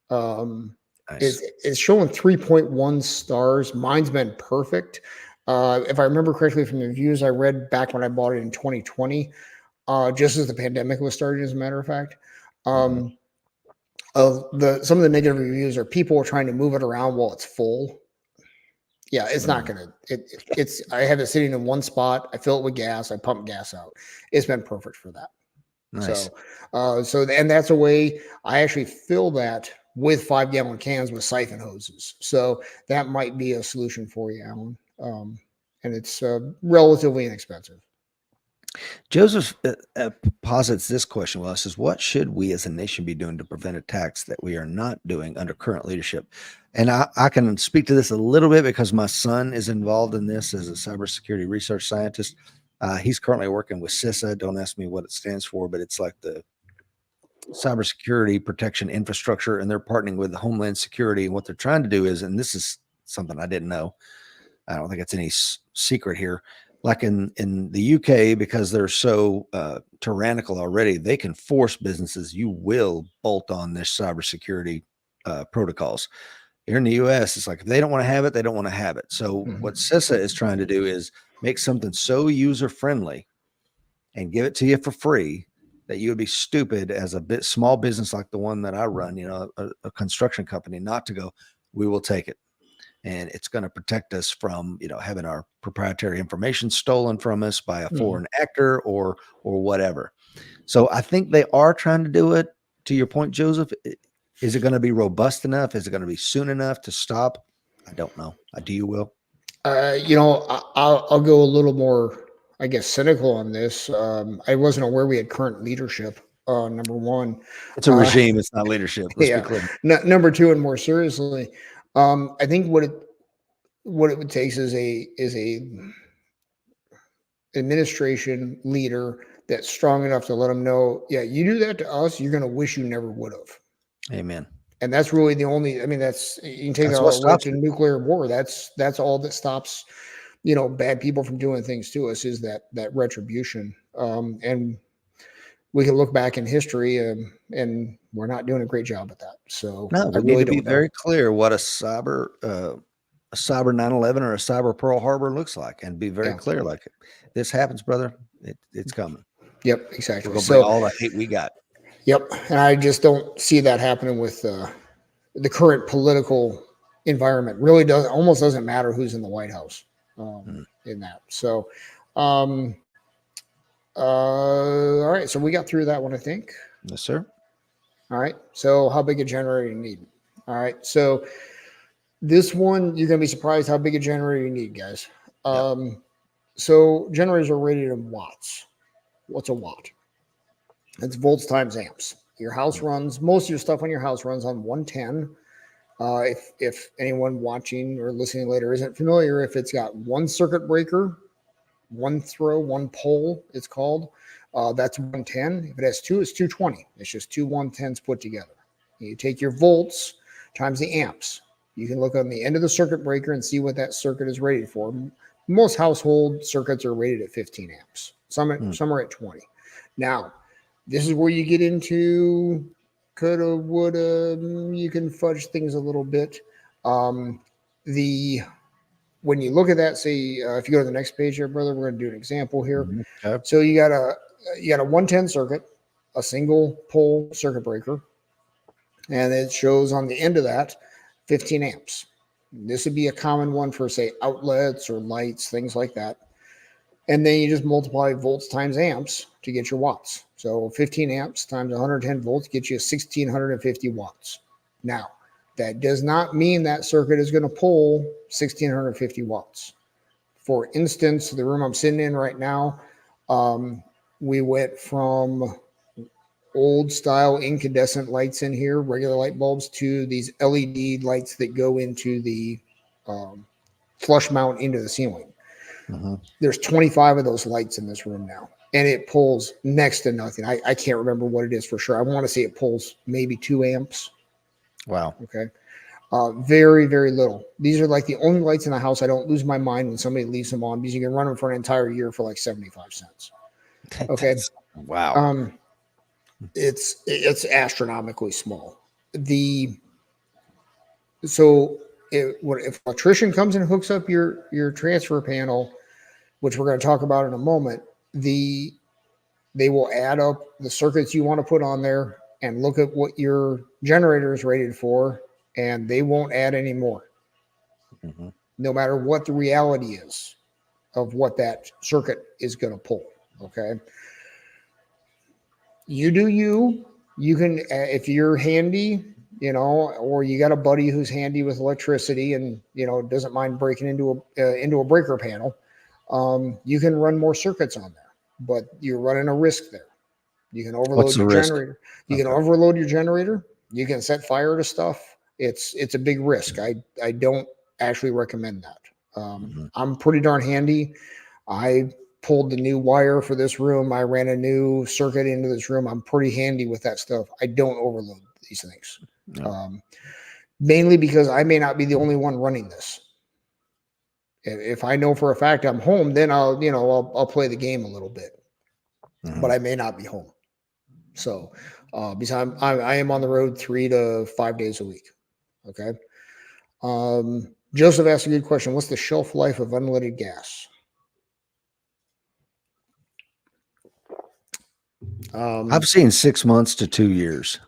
Um, Nice. it's showing 3.1 stars. Mine's been perfect. If I remember correctly from the reviews I read back when I bought it in 2020, just as the pandemic was starting, as a matter of fact. Mhm. Some of the negative reviews are people trying to move it around while it's full. Yeah, it's not Mm. gonna. It's. I have it sitting in one spot. I fill it with gas. I pump gas out. It's been perfect for that. Nice. So, and that's a way I actually fill that with 5-gallon cans with siphon hoses. So that might be a solution for you, Alan. And it's relatively inexpensive. Joseph posits this question. Well, it says, "What should we as a nation be doing to prevent attacks that we are not doing under current leadership?" And I can speak to this a little bit because my son is involved in this as a cybersecurity research scientist. He's currently working with CISA. Don't ask me what it stands for, but it's like the cybersecurity protection infrastructure, and they're partnering with Homeland Security. And what they're trying to do is, and this is something I didn't know, I don't think it's any secret here. Like in the UK, because they're so tyrannical already, they can force businesses. You will bolt on their cybersecurity protocols. Here in the US, it's like if they don't want to have it, they don't want to have it. So what Mhm. CISA is trying to do is make something so user friendly and give it to you for free that you would be stupid as a small business like the one that I run, a construction company, not to go. We will take it, and it's going to protect us from having our proprietary information stolen from us by a Mhm. foreign actor or whatever. So I think they are trying to do it. To your point, Joseph, is it going to be robust enough? Is it going to be soon enough to stop? I don't know. Do you, Will? I'll go a little more, I guess, cynical on this. I wasn't aware we had current leadership. Number one, It's a uh, regime. It's not leadership. Let's be yeah. clear. Number two, and more seriously, I think what it would take is a administration leader that's strong enough to let them know, yeah, you do that to us, you're going to wish you never would have. Amen. And that's really the only. I mean, that's you can take that That's what all the way stops to it. nuclear war. That's all that stops, bad people from doing things to us is that retribution. And we can look back in history, and we're not doing a great job at that. So No, I we need really to be don't know. very clear what a cyber 9/11 or a cyber Pearl Harbor looks like, and be very Yeah. clear. Like, this happens, brother. It's coming. Yep. We're Exactly. gonna bring So all the hate we got. yep. And I just don't see that happening with the current political environment. Really doesn't matter who's in the White House Mm. in that. So, um, all right. So we got through that one, I think. Yes, sir. All right. So how big a generator you need? All right. So this one, you're going to be surprised how big a generator you need, guys. Yep. So generators are rated in watts. What's a watt? It's volts times amps. Your house Mm. runs, most of your stuff on your house runs on 110. If anyone watching or listening later isn't familiar, if it's got one circuit breaker, one throw, one pole, it's called, that's 110. If it has two, it's 220. It's just two 110s put together. You take your volts times the amps. You can look on the end of the circuit breaker and see what that circuit is rated for. Most household circuits are rated at 15 amps. Mm. Some are at 20. Now, this is where you get into coulda, woulda. You can fudge things a little bit. The When you look at that, say if you go to the next page here, brother, we're going to do an example here. Mhm. Okay. So you got a 110 circuit, a single pole circuit breaker, and it shows on the end of that 15 amps. This would be a common one for say outlets or lights, things like that. And then you just multiply volts times amps to get your watts. So 15 amps times 110 volts gets you 1,650 watts. Now, that does not mean that circuit is going to pull 1,650 watts. For instance, the room I'm sitting in right now, we went from old style incandescent lights in here, regular light bulbs, to these LED lights that go into the flush mount into the ceiling. There's 25 of those lights in this room now, and it pulls next to nothing. I can't remember what it is for sure. I want to say it pulls maybe 2 amps. Wow. Okay. Very, very little. These are like the only lights in the house. I don't lose my mind when somebody leaves them on because you can run them for an entire year for like 75 cents. Okay. Wow. It's astronomically small. If an electrician comes and hooks up your transfer panel, which we're going to talk about in a moment, they will add up the circuits you want to put on there and look at what your generator is rated for, and they won't add any more. No matter what the reality is of what that circuit is going to pull. Okay. You do you can, if you're handy, or you got a buddy who's handy with electricity and, doesn't mind breaking into a breaker panel, you can run more circuits on there, but you're running a risk there. You can overload your generator. You can overload your generator. You can set fire to stuff. It's a big risk. I don't actually recommend that. I'm pretty darn handy. I pulled the new wire for this room. I ran a new circuit into this room. I'm pretty handy with that stuff. I don't overload these things. No. Mainly because I may not be the only one running this. If I know for a fact I'm home, then I'll play the game a little bit, but I may not be home. So, because I am on the road 3 to 5 days a week. Okay. Joseph asked a good question. What's the shelf life of unleaded gas? I've seen 6 months to 2 years.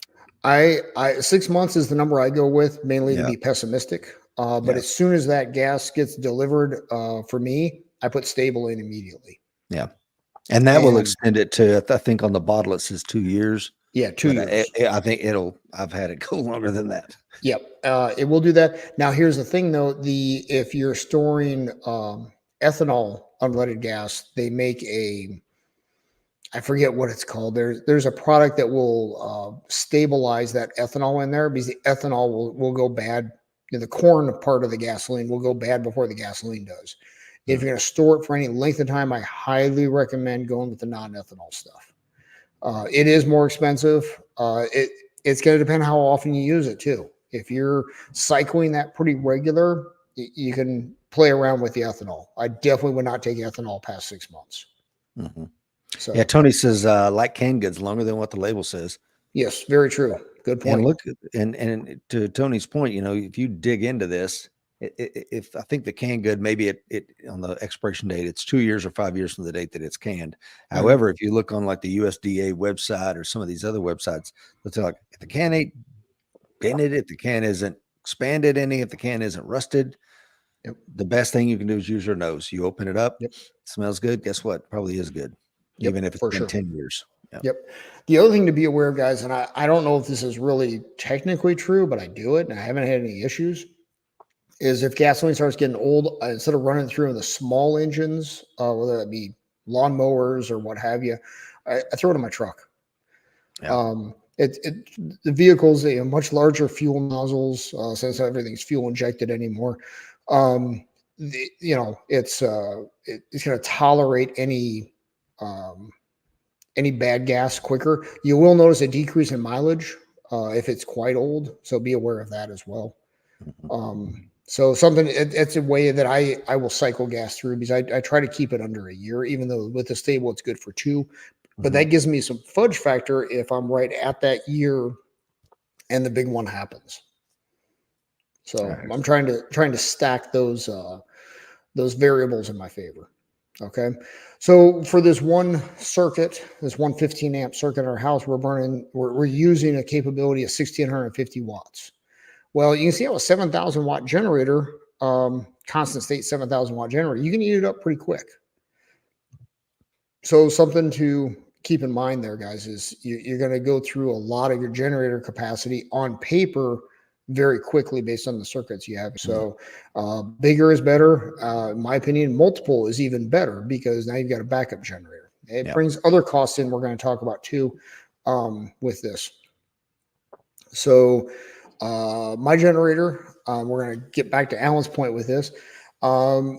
6 months is the number I go with, mainly to be pessimistic. But as soon as that gas gets delivered, for me, I put stable in immediately. Yeah. And that will extend it to, I think on the bottle it says 2 years. Yeah, 2 years. I think I've had it go longer than that. Yep. It will do that. Now, here's the thing though, if you're storing ethanol unleaded gas, they make I forget what it's called. There's a product that will stabilize that ethanol in there because the ethanol will go bad. The corn part of the gasoline will go bad before the gasoline does. If you're going to store it for any length of time, I highly recommend going with the non-ethanol stuff. It is more expensive. It's going to depend how often you use it too. If you're cycling that pretty regular, you can play around with the ethanol. I definitely would not take ethanol past 6 months. So, yeah, Tony says like canned goods longer than what the label says. Yes, very true. Good point. And look, and to Tony's point, if you dig into this, if I think the canned good, maybe it on the expiration date, it's 2 years or 5 years from the date that it's canned. However, if you look on like the USDA website or some of these other websites, they'll tell like if the can ain't dented, if the can isn't expanded any, if the can isn't rusted, the best thing you can do is use your nose. You open it up, it smells good. Guess what? Probably is good, even if it's been 10 years. Yep. The other thing to be aware of, guys, and I don't know if this is really technically true, but I do it and I haven't had any issues, is if gasoline starts getting old, instead of running through in the small engines, whether that be lawnmowers or what have you, I throw it in my truck. The vehicle's a much larger fuel nozzles, since everything's fuel injected anymore. It's going to tolerate any bad gas quicker. You will notice a decrease in mileage if it's quite old, so be aware of that as well. So it's a way that I will cycle gas through because I try to keep it under a year, even though with the stable it's good for 2. But that gives me some fudge factor if I'm right at that year and the big one happens. So I'm trying to stack those variables in my favor. Okay. So for this one circuit, this 115 amp circuit in our house, we're using a capability of 1,650 watts. Well, you can see how a 7,000 watt generator, constant state 7,000 watt generator, you can eat it up pretty quick. So something to keep in mind there, guys, is you're going to go through a lot of your generator capacity on paper very quickly based on the circuits you have. So bigger is better. In my opinion, multiple is even better because now you've got a backup generator. It brings other costs in we're going to talk about too with this. So my generator, we're going to get back to Alan's point with this,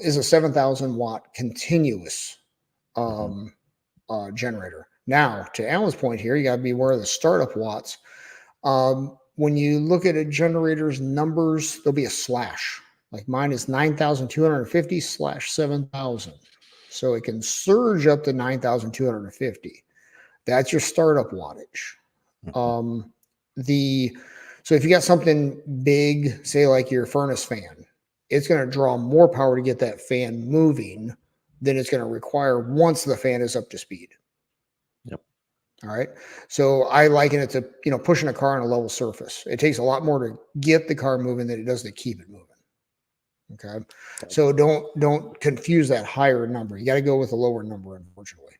is a 7,000 watt continuous generator. Now, to Alan's point here, you got to be aware of the startup watts. When you look at a generator's numbers, there'll be a slash. Like mine is 9,250 / 7,000. So it can surge up to 9,250. That's your startup wattage. So if you got something big, say like your furnace fan, it's going to draw more power to get that fan moving than it's going to require once the fan is up to speed. Yep. All right. So I liken it to, pushing a car on a level surface. It takes a lot more to get the car moving than it does to keep it moving. Okay. So don't confuse that higher number. You got to go with a lower number, unfortunately.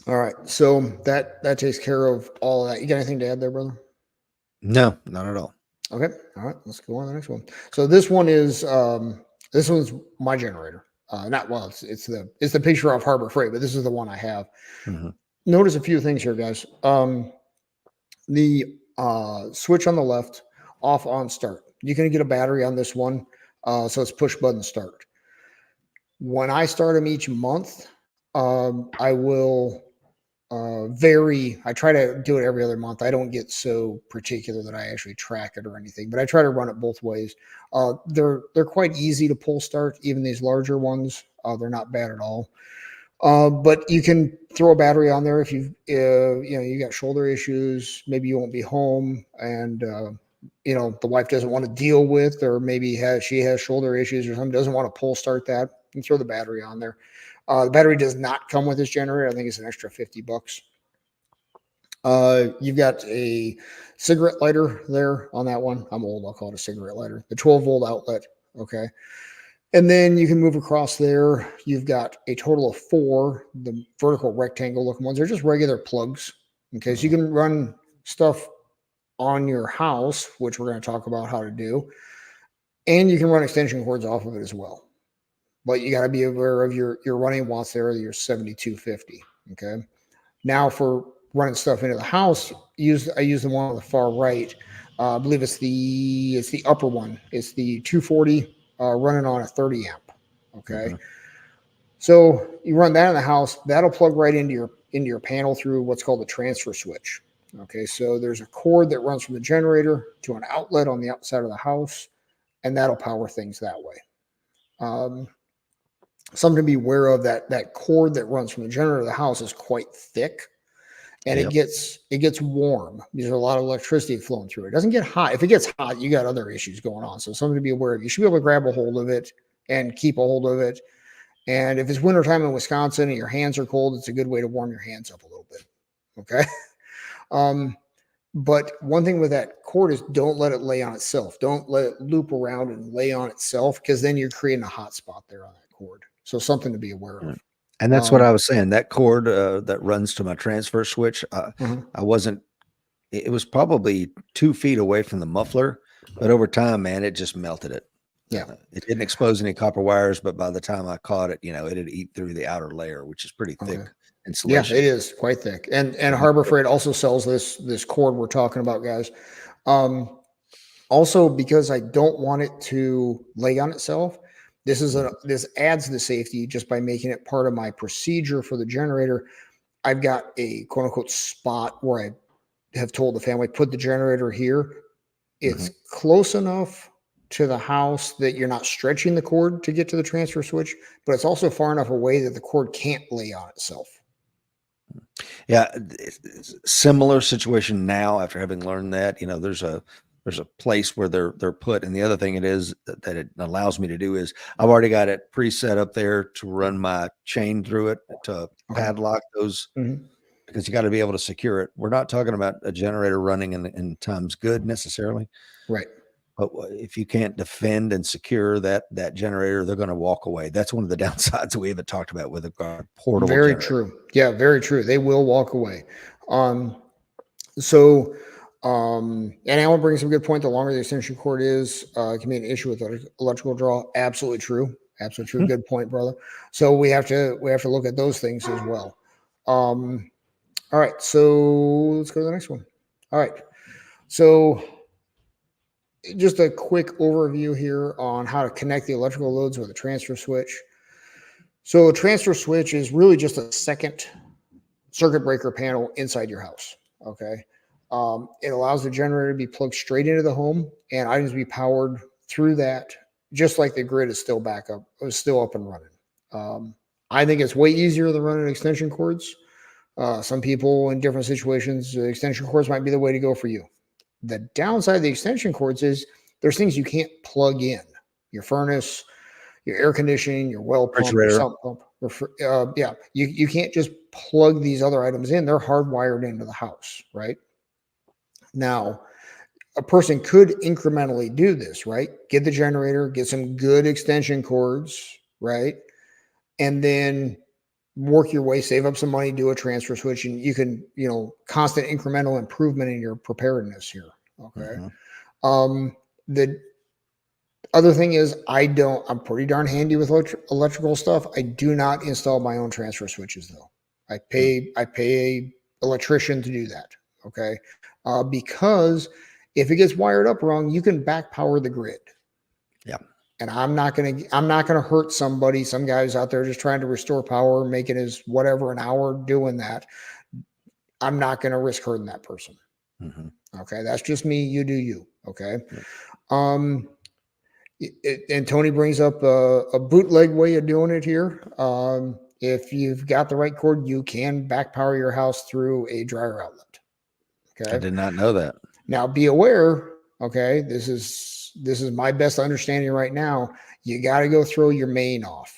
All right. So that takes care of all of that. You got anything to add there, brother? No, not at all. Okay. All right. Let's go on to the next one. So this one is this one's my generator. It's the picture of Harbor Freight, but this is the one I have. Notice a few things here, guys. The switch on the left, off, on, start. You can get a battery on this one, so it's push button start. When I start them each month, I will vary. I try to do it every other month. I don't get so particular that I actually track it or anything, but I try to run it both ways. They're quite easy to pull start, even these larger ones. They're not bad at all. But you can throw a battery on there if you got shoulder issues. Maybe you won't be home, and the wife doesn't want to deal with, or maybe she has shoulder issues or something, doesn't want to pull start that. You can throw the battery on there. The battery does not come with this generator. I think it's an extra $50. You've got a cigarette lighter there on that one. I'm old. I'll call it a cigarette lighter. The 12-volt outlet. Okay. And then you can move across there. You've got a total of 4, the vertical rectangle looking ones. They're just regular plugs. Okay. So you can run stuff on your house, which we're going to talk about how to do. And you can run extension cords off of it as well. But you got to be aware of your running watts there, your 7250. Okay. Now for running stuff into the house, I use the one on the far right. I believe it's the upper one. It's the 240 running on a 30 amp. Okay. So you run that in the house, that'll plug right into your panel through what's called the transfer switch. Okay. So there's a cord that runs from the generator to an outlet on the outside of the house, and that'll power things that way. Something to be aware of, that cord that runs from the generator to the house is quite thick, and it gets warm. There's a lot of electricity flowing through it. It doesn't get hot. If it gets hot, you got other issues going on. So something to be aware of. You should be able to grab a hold of it and keep a hold of it. And if it's wintertime in Wisconsin and your hands are cold, it's a good way to warm your hands up a little bit. Okay. But one thing with that cord is don't let it lay on itself. Don't let it loop around and lay on itself, because then you're creating a hot spot there on that cord. So something to be aware of. And that's what I was saying. That cord that runs to my transfer switch, it was probably 2 feet away from the muffler, but over time, man, it just melted it. Yeah. It didn't expose any copper wires, but by the time I caught it, it had eat through the outer layer, which is pretty thick insulation. Yeah, it is quite thick. And Harbor Freight also sells this cord we're talking about, guys. Also, because I don't want it to lay on itself, this adds the safety just by making it part of my procedure for the generator. I've got a quote unquote spot where I have told the family, put the generator here. It's close enough to the house that you're not stretching the cord to get to the transfer switch, but it's also far enough away that the cord can't lay on itself. Yeah. Similar situation now after having learned that, there's a place where they're put. And the other thing it is that it allows me to do is I've already got it preset up there to run my chain through it to padlock those, because you got to be able to secure it. We're not talking about a generator running in times good necessarily. Right. But if you can't defend and secure that generator, they're going to walk away. That's one of the downsides we haven't talked about with a portable Very generator. true. Yeah, very true. They will walk away. So, and Alan brings up a good point. The longer the extension cord is, it can be an issue with electrical draw. Absolutely true. Absolutely true. Good point, brother. So we have to look at those things as well. All right. So let's go to the next one. All right. So just a quick overview here on how to connect the electrical loads with a transfer switch. So a transfer switch is really just a second circuit breaker panel inside your house. Okay. It allows the generator to be plugged straight into the home and items to be powered through that, just like the grid is still still up and running. I think it's way easier than running extension cords. Some people in different situations, extension cords might be the way to go for you. The downside of the extension cords is there's things you can't plug in. Your furnace, your air conditioning, your well pump, your sump pump. You can't just plug these other items in. They're hardwired into the house, right? Now, a person could incrementally do this, right? Get the generator, get some good extension cords, right? And then work your way, save up some money, do a transfer switch, and you can, constant incremental improvement in your preparedness here. Okay. The other thing is I'm pretty darn handy with electrical stuff. I do not install my own transfer switches though. I pay a electrician to do that. Okay. Because if it gets wired up wrong, you can back power the grid. Yeah. And I'm not going to hurt somebody. Some guy's out there just trying to restore power, making his whatever an hour doing that. I'm not going to risk hurting that person. Okay. That's just me. You do you. Okay. Yeah. And Tony brings up a bootleg way of doing it here. If you've got the right cord, you can back power your house through a dryer outlet. Okay. I did not know that. Now be aware. Okay. This is my best understanding right now. You got to go throw your main off.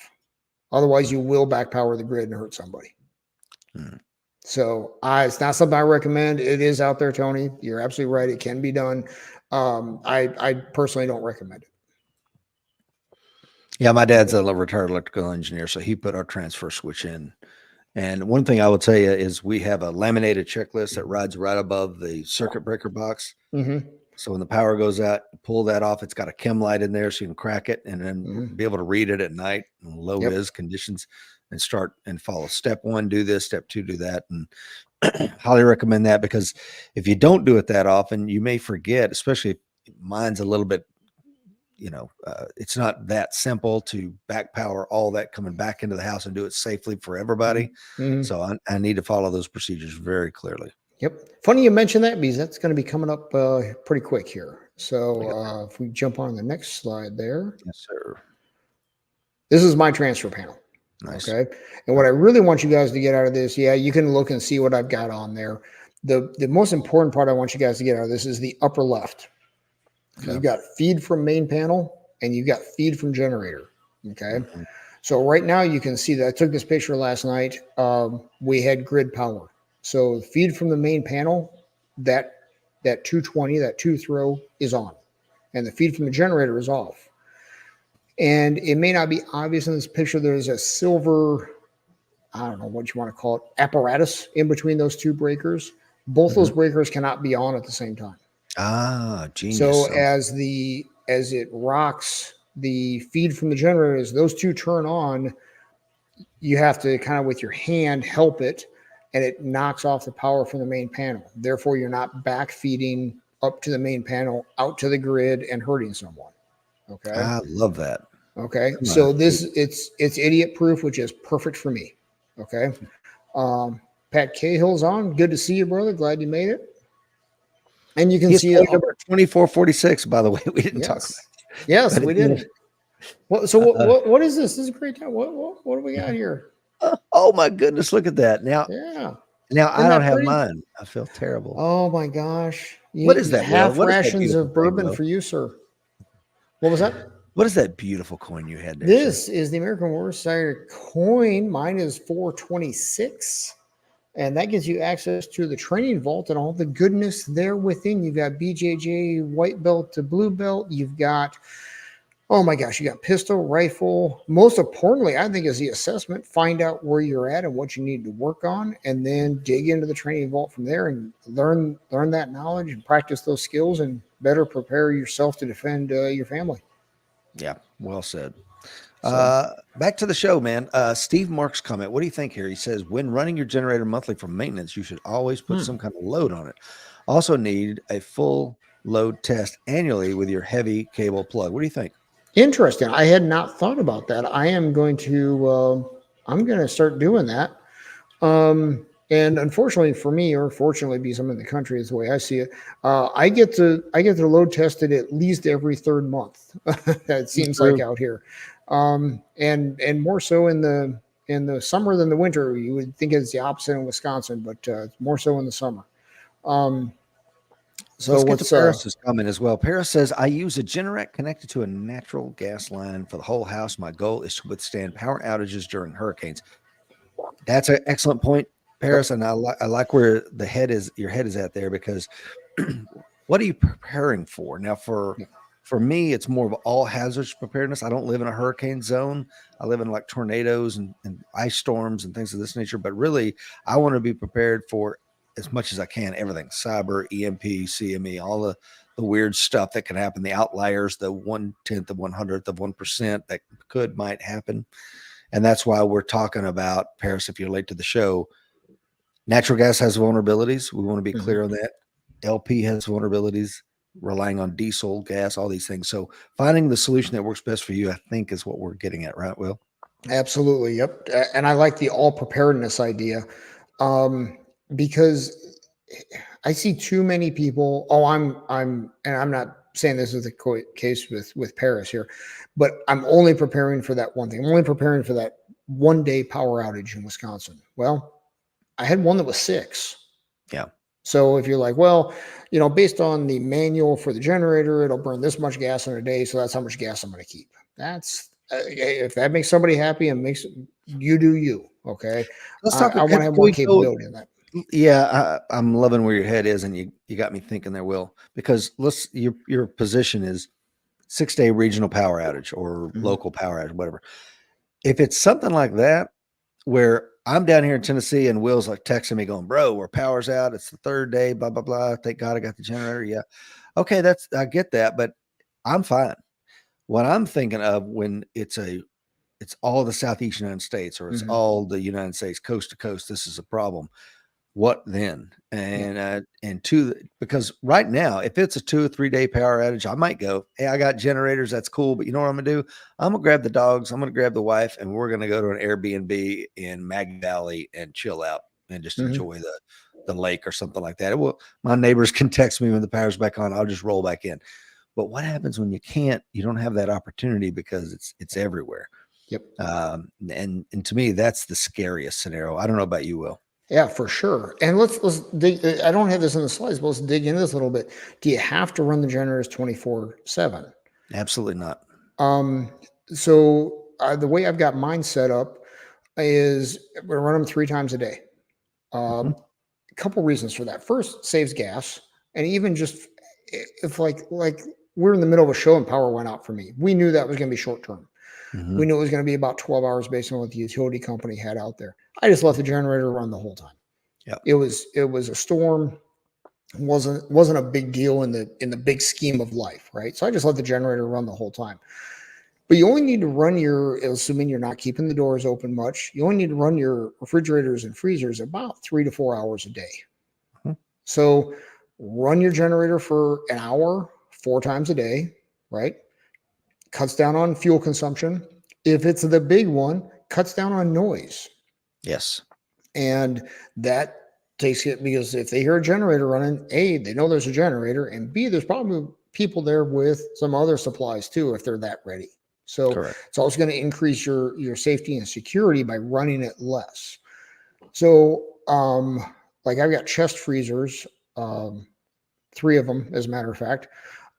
Otherwise you will back power the grid and hurt somebody. So it's not something I recommend. It is out there, Tony. You're absolutely right. It can be done. I personally don't recommend it. Yeah, my dad's a retired electrical engineer, so he put our transfer switch in. And one thing I will tell you is we have a laminated checklist that rides right above the circuit breaker box. So when the power goes out, pull that off. It's got a chem light in there so you can crack it and then be able to read it at night in low vis conditions and start and follow step 1, do this, step 2, do that. And highly recommend that, because if you don't do it that often, you may forget, especially if mine's a little bit, it's not that simple to back power all that coming back into the house and do it safely for everybody. So I need to follow those procedures very clearly. Yep. Funny you mentioned that, because that's going to be coming up pretty quick here. So if we jump on the next slide there. Yes, sir. This is my transfer panel. Nice. Okay. And what I really want you guys to get out of this, you can look and see what I've got on there. The most important part I want you guys to get out of this is the upper left. Okay. You've got feed from main panel and you've got feed from generator. Okay. So right now you can see that I took this picture last night. We had grid power. So feed from the main panel, that 220, that 2-throw is on, and the feed from the generator is off. And it may not be obvious in this picture. There's a silver, I don't know what you want to call it, apparatus in between those two breakers. Both those breakers cannot be on at the same time. Genius. So as it rocks the feed from the generator, as those two turn on, you have to kind of with your hand help it, and it knocks off the power from the main panel. Therefore, you're not back feeding up to the main panel, out to the grid, and hurting someone. Okay. I love that. Okay. So it's idiot proof, which is perfect for me. Okay. Pat Cahill's on. Good to see you, brother. Glad you made it. And you can see it. Number 2446, by the way. We didn't talk about it. Yes, we did. What is this? This is a great time. What do we got here? Oh my goodness, look at that. Now I don't have mine. I feel terrible. Oh my gosh. What is that? Half rations of bourbon for you, sir. What was that? What is that beautiful coin you had there? This is the American War Society coin. Mine is 426. And that gives you access to the training vault and all the goodness there within. You've got BJJ, white belt to blue belt. You've got, oh my gosh, you got pistol, rifle. Most importantly, I think, is the assessment. Find out where you're at and what you need to work on, and then dig into the training vault from there and learn that knowledge and practice those skills and better prepare yourself to defend your family. Yeah, well said. So, Back to the show, man. Steve Mark's comment. What do you think here? He says, when running your generator monthly for maintenance, you should always put some kind of load on it. Also need a full load test annually with your heavy cable plug. What do you think? interesting. I had not thought about that. I'm going to start doing that. And unfortunately for me, or fortunately, because I'm in the country, is the way I see it. I get to load tested at least every third month. That seems like True. out here, and more so in the summer than the winter. You would think it's the opposite in Wisconsin, but more so in the summer. Um, so Let's get to what's Paris's comment as well. Paris says, I use a Generac connected to a natural gas line for the whole house. My goal is to withstand power outages during hurricanes. That's an excellent point, Paris, and I like where your head is at there, because what are you preparing for? Now, for me, it's more of all hazards preparedness. I don't live in a hurricane zone. I live in like tornadoes and ice storms and things of this nature. But really, I want to be prepared for as much as I can. Everything: cyber, EMP, CME, all the weird stuff that can happen, the outliers, the 1/10 of 100th of 1% that might happen. And that's why we're talking about, Paris, if you're late to the show, natural gas has vulnerabilities. We want to be clear on that. LP has vulnerabilities, relying on diesel, gas, all these things. So finding the solution that works best for you, I think, is what we're getting at, right, Will? Absolutely, yep. And I like the all preparedness idea, because I see too many people. Oh, and I'm not saying this is the case with Paris here, but I'm only preparing for that one thing. I'm only preparing for that 1 day power outage in Wisconsin. Well, I had one that was 6. Yeah. So if you're like, well, based on the manual for the generator, it'll burn this much gas in a day, so that's how much gas I'm going to keep. That's if that makes somebody happy and makes you do you. Okay, Let's talk. I want to have more capability in that. Yeah, I'm loving where your head is, and you got me thinking there, Will, because your position is 6-day regional power outage or local power outage, whatever. If it's something like that, where I'm down here in Tennessee and Will's like texting me going, bro, our power's out. It's the 3rd day, blah, blah, blah. Thank God I got the generator. Yeah. Okay. I get that, but I'm fine. What I'm thinking of when it's all the Southeast United States, or it's all the United States coast to coast, this is a problem. What then? And because right now, if it's a 2 or 3 day power outage, I might go, hey, I got generators. That's cool. But you know what I'm going to do? I'm going to grab the dogs. I'm going to grab the wife, and we're going to go to an Airbnb in Maggie Valley and chill out and just enjoy the lake or something like that. Well, my neighbors can text me when the power's back on. I'll just roll back in. But what happens when you don't have that opportunity, because it's everywhere. Yep. And to me, that's the scariest scenario. I don't know about you, Will. Yeah, for sure. And let's dig. I don't have this in the slides, but let's dig into this a little bit. Do you have to run the generators 24/7? Absolutely not. So the way I've got mine set up is we run them 3 times a day. A couple reasons for that. First, saves gas, and even just if like we're in the middle of a show and power went out for me, we knew that was going to be short term. We knew it was going to be about 12 hours based on what the utility company had out there. I just let the generator run the whole time. Yeah, it was a storm. It wasn't a big deal in the big scheme of life, right? So I just let the generator run the whole time. But you only need to run assuming you're not keeping the doors open much, you only need to run your refrigerators and freezers about 3 to 4 hours a day. So run your generator for an hour 4 times a day, right? Cuts down on fuel consumption. If it's the big one, cuts down on noise. Yes. And that takes it, because if they hear a generator running, A, they know there's a generator, and B, there's probably people there with some other supplies too, if they're that ready. So Correct. It's also going to increase your safety and security by running it less. So like I've got chest freezers, 3 of them, as a matter of fact.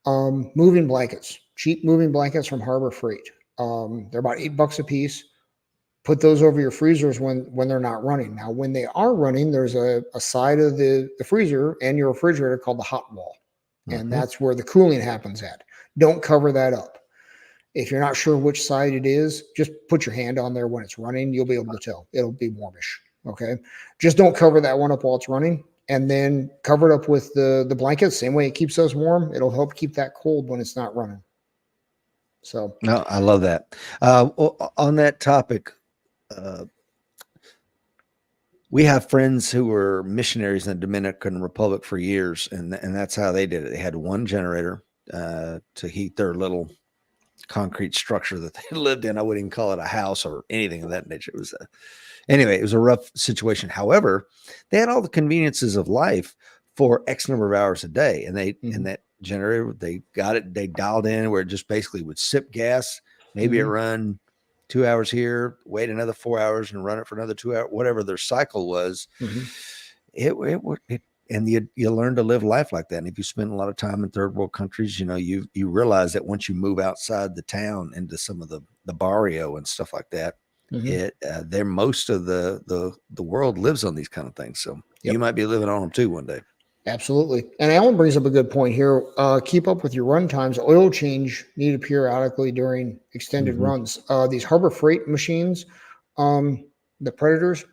Moving blankets, cheap moving blankets from Harbor Freight. They're about $8 a piece. Put those over your freezers when they're not running. Now, when they are running, there's a side of the freezer and your refrigerator called the hot wall. And that's where the cooling happens at. Don't cover that up. If you're not sure which side it is, just put your hand on there when it's running. You'll be able to tell. It'll be warmish. Okay. Just don't cover that one up while it's running. And then cover it up with the blanket. Same way it keeps us warm. It'll help keep that cold when it's not running. So No, I love that. On that topic, we have friends who were missionaries in the Dominican Republic for years, and that's how they did it. They had one generator to heat their little concrete structure that they lived in. I wouldn't even call it a house or anything of that nature. It was anyway, it was a rough situation. However, they had all the conveniences of life for X number of hours a day, and they and that generator, they got it, they dialed in where it just basically would sip gas. Maybe it run 2 hours here, wait another 4 hours and run it for another 2 hours, whatever their cycle was. And you learn to live life like that. And if you spend a lot of time in third world countries, you know, you realize that once you move outside the town into some of the barrio and stuff like that, they're most of the world lives on these kind of things. So you might be living on them too one day. Absolutely. And Alan brings up a good point here. Keep up with your run times. Oil change needed periodically during extended runs. These Harbor Freight machines, the Predators,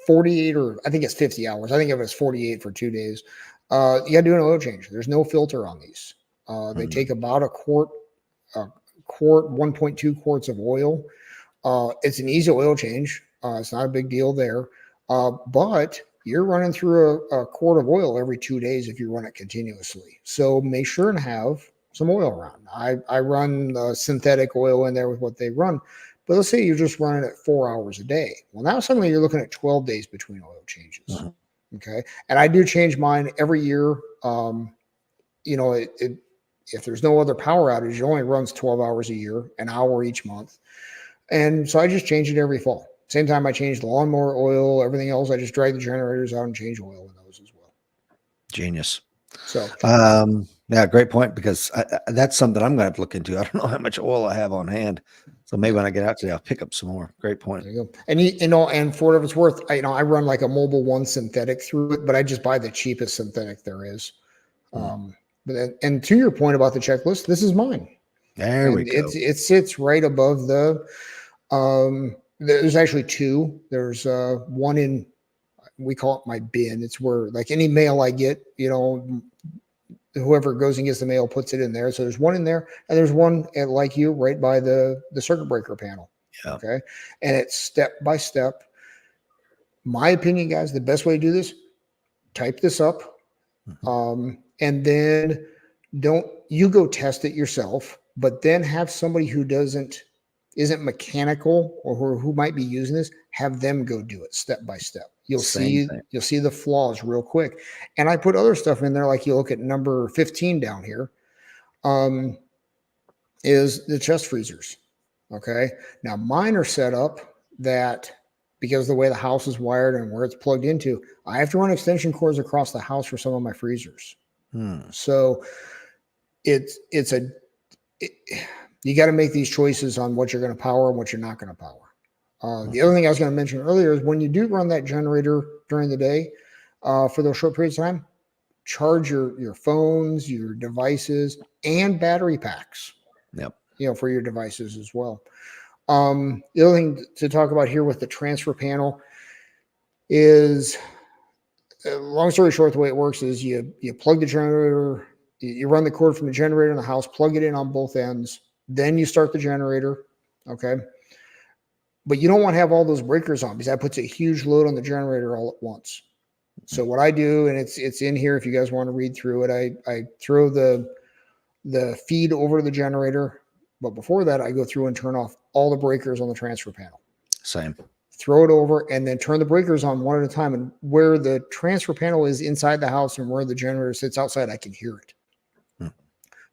48 or I think it's 50 hours. I think it was 48 for 2 days. You got to do an oil change. There's no filter on these. They take about a quart, 1.2 quarts of oil. It's an easy oil change. It's not a big deal there. But you're running through a quart of oil every 2 days if you run it continuously. So make sure and have some oil around. I run synthetic oil in there with what they run. But let's say you're just running it 4 hours a day. Well, now suddenly you're looking at 12 days between oil changes. Okay. And I do change mine every year. You know, if there's no other power outage, it only runs 12 hours a year, an hour each month. And so I just change it every fall. Same time I change the lawnmower oil, everything else. I just drag the generators out and change oil in those as well. Genius. So, yeah, great point, because that's something I'm going to have to look into. I don't know how much oil I have on hand. So maybe when I get out today, I'll pick up some more. Great point. There you go. And you know, and for whatever it's worth, I run like a Mobile One synthetic through it, but I just buy the cheapest synthetic there is. And to your point about the checklist, this is mine. There we go. It sits right above the. There's actually two. There's one in, we call it my bin. It's where like any mail I get, you know, whoever goes and gets the mail puts it in there. So there's one in there, and there's one like you right by the circuit breaker panel. Yeah. Okay. And it's step by step. My opinion, guys, the best way to do this, type this up. And then don't you go test it yourself, but then have somebody who isn't mechanical or who might be using this, have them go do it step by step. You'll see the flaws real quick. And I put other stuff in there, like you look at number 15 down here, is the chest freezers. Okay. Now mine are set up that because the way the house is wired and where it's plugged into, I have to run extension cords across the house for some of my freezers. So you got to make these choices on what you're going to power and what you're not going to power. The other thing I was going to mention earlier is when you do run that generator during the day for those short periods of time, charge your phones, your devices, and battery packs. Yep. You know, for your devices as well. The other thing to talk about here with the transfer panel is, long story short, the way it works is you plug the generator, you run the cord from the generator in the house, plug it in on both ends, then you start the generator. Okay. But you don't want to have all those breakers on because that puts a huge load on the generator all at once. So what I do, and it's in here if you guys want to read through it, I throw the feed over to the generator. But before that, I go through and turn off all the breakers on the transfer panel. Same. Throw it over and then turn the breakers on one at a time. And where the transfer panel is inside the house and where the generator sits outside, I can hear it.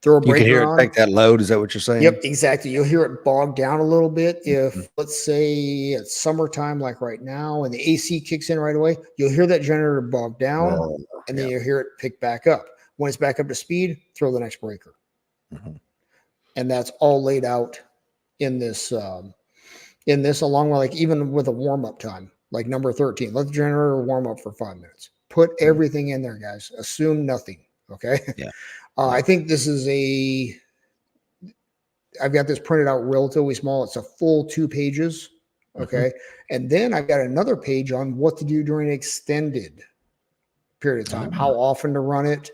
Throw a breaker on. You can hear it take that load. Is that what you're saying? Yep, exactly. You'll hear it bog down a little bit. If let's say it's summertime, like right now, and the AC kicks in right away, you'll hear that generator bog down, and then you'll hear it pick back up. When it's back up to speed, throw the next breaker. And that's all laid out in this in this, along with like even with a warm up time, like number 13. Let the generator warm up for 5 minutes. Put everything in there, guys. Assume nothing. Okay. Yeah. I think this is I've got this printed out relatively small. It's a full 2 pages. Okay. And then I've got another page on what to do during an extended period of time, how often to run it,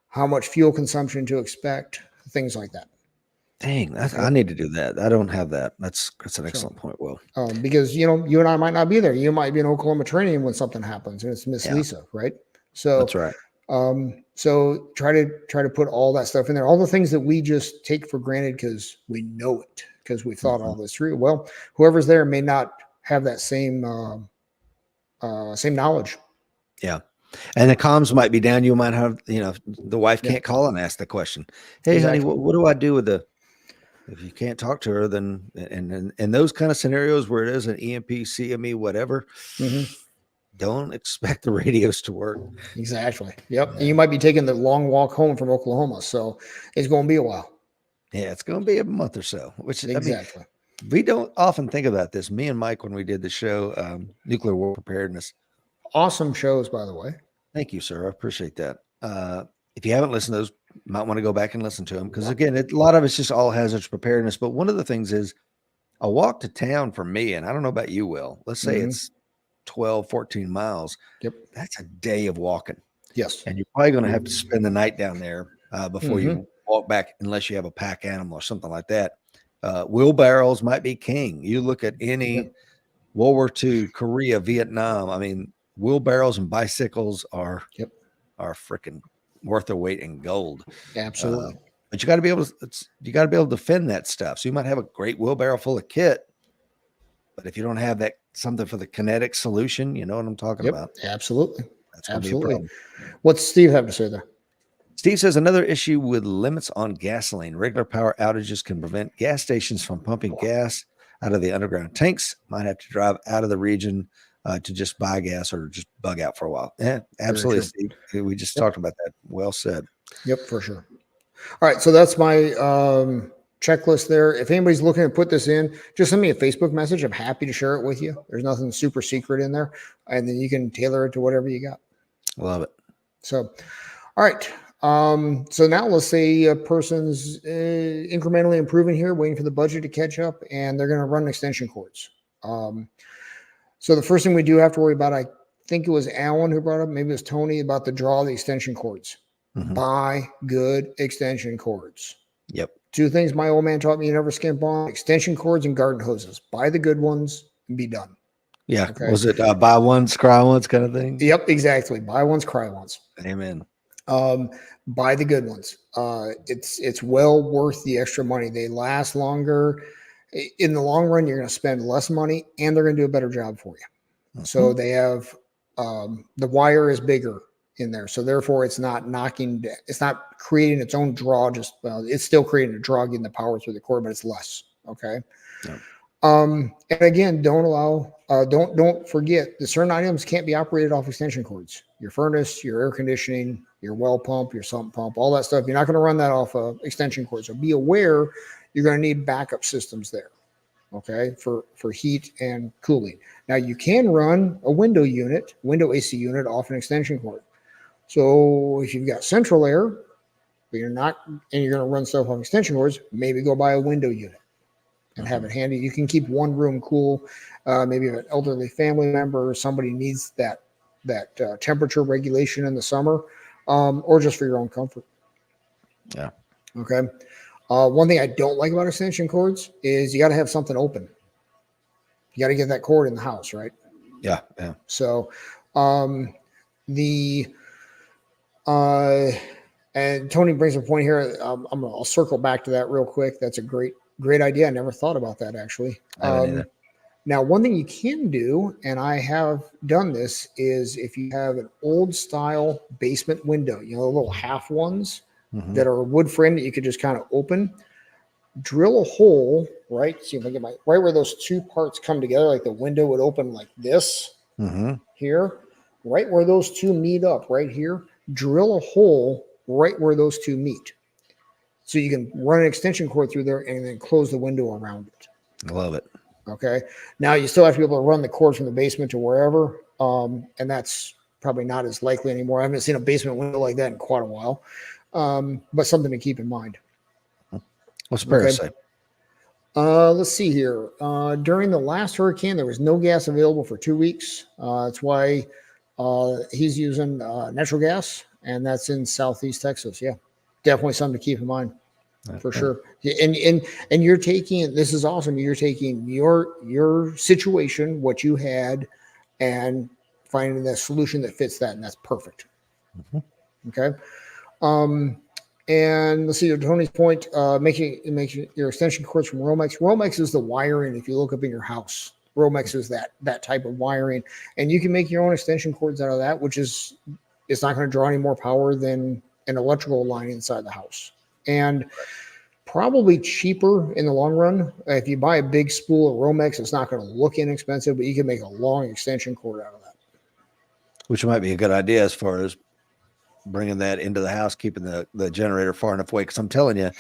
how much fuel consumption to expect, things like that. Dang, I need to do that. I don't have that. That's an excellent point, Will. Because you and I might not be there. You might be in Oklahoma training when something happens, and it's Miss Lisa, right? So that's right. So try to put all that stuff in there, all the things that we just take for granted because we know it, because we thought all this through. Well, whoever's there may not have that same knowledge. Yeah. And the comms might be down. You might have, the wife can't call and ask the question. Hey, honey, what do I do with if you can't talk to her, then, and those kind of scenarios where it is an EMP, CME, whatever, don't expect the radios to work. Exactly. Yep. Yeah. And you might be taking the long walk home from Oklahoma. So it's going to be a while. Yeah. It's going to be a month or so, which exactly. I mean, we don't often think about this. Me and Mike, when we did the show, Nuclear War Preparedness. Awesome shows, by the way. Thank you, sir. I appreciate that. If you haven't listened to those, you might want to go back and listen to them. Because again, a lot of it's just all hazards preparedness. But one of the things is a walk to town for me, and I don't know about you, Will, let's say it's 12, 14 miles. Yep. That's a day of walking. Yes. And you're probably going to have to spend the night down there before you walk back, unless you have a pack animal or something like that. Wheelbarrows might be king. You look at any World War II, Korea, Vietnam. I mean, wheelbarrows and bicycles are freaking worth their weight in gold. Absolutely. But you got to be able to defend that stuff. So you might have a great wheelbarrow full of kit, but if you don't have something for the kinetic solution, you know what I'm talking about. Absolutely. That's going to be a problem. What's Steve have to say there? Steve says another issue with limits on gasoline. Regular power outages can prevent gas stations from pumping gas out of the underground tanks. Might have to drive out of the region to just buy gas or just bug out for a while. Yeah, absolutely, Steve. We just talked about that. Well said. Yep, for sure. All right, so that's my checklist there. If anybody's looking to put this in, just send me a Facebook message. I'm happy to share it with you. There's nothing super secret in there, and then you can tailor it to whatever you got. Love it. So, all right. So now let's say a person's incrementally improving here, waiting for the budget to catch up, and they're going to run extension cords. So the first thing we do have to worry about, I think it was Alan who brought up, maybe it was Tony, about the draw of the extension cords. Buy good extension cords. Yep. 2 things my old man taught me you never skimp on: extension cords and garden hoses. Buy the good ones and be done. Yeah. Okay. Was it buy once, cry once kind of thing? Yep, exactly. Buy once, cry once. Amen. Buy the good ones. It's well worth the extra money. They last longer. In the long run, you're going to spend less money, and they're going to do a better job for you. So they have the wire is bigger in there, so therefore it's not creating its own draw. It's still creating a draw, getting the power through the cord, but it's less. Okay. Yeah. And again, don't forget that certain items can't be operated off extension cords. Your furnace, your air conditioning, your well pump, your sump pump, all that stuff. You're not going to run that off of extension cords. So be aware you're going to need backup systems there. Okay. For heat and cooling. Now you can run a window AC unit off an extension cord. So if you've got central air, but you're going to run stuff off extension cords, maybe go buy a window unit and have it handy. You can keep one room cool. Maybe an elderly family member or somebody needs that temperature regulation in the summer, or just for your own comfort. Yeah. Okay. One thing I don't like about extension cords is you got to have something open. You got to get that cord in the house, right? Yeah. Yeah. So, and Tony brings a point here. I'll circle back to that real quick. That's a great idea. I never thought about that actually. Now, one thing you can do, and I have done this, is if you have an old style basement window, the little half ones that are wood frame that you could just kind of open, drill a hole, right? See if I get right where those 2 parts come together, like the window would open like this here, right where those 2 meet up right here, drill a hole right where those 2 meet. So you can run an extension cord through there and then close the window around it. I love it. Okay. Now you still have to be able to run the cord from the basement to wherever. And that's probably not as likely anymore. I haven't seen a basement window like that in quite a while. But something to keep in mind. What's Paris Okay. say? Let's see here. During the last hurricane, there was no gas available for 2 weeks. That's why he's using natural gas, and that's in Southeast Texas. Yeah, definitely something to keep in mind for sure. And you're taking, this is awesome. You're taking your situation, what you had, and finding the solution that fits that, and that's perfect. Mhm. Okay. Um, and let's see, to Tony's point, making your extension cords from Romex. Romex is the wiring. If you look up in your house, Romex is that type of wiring, and you can make your own extension cords out of that, which is it's not going to draw any more power than an electrical line inside the house, and probably cheaper in the long run. If you buy a big spool of Romex, it's not going to look inexpensive, but you can make a long extension cord out of that. Which might be a good idea as far as bringing that into the house, keeping the generator far enough away. Because I'm telling you,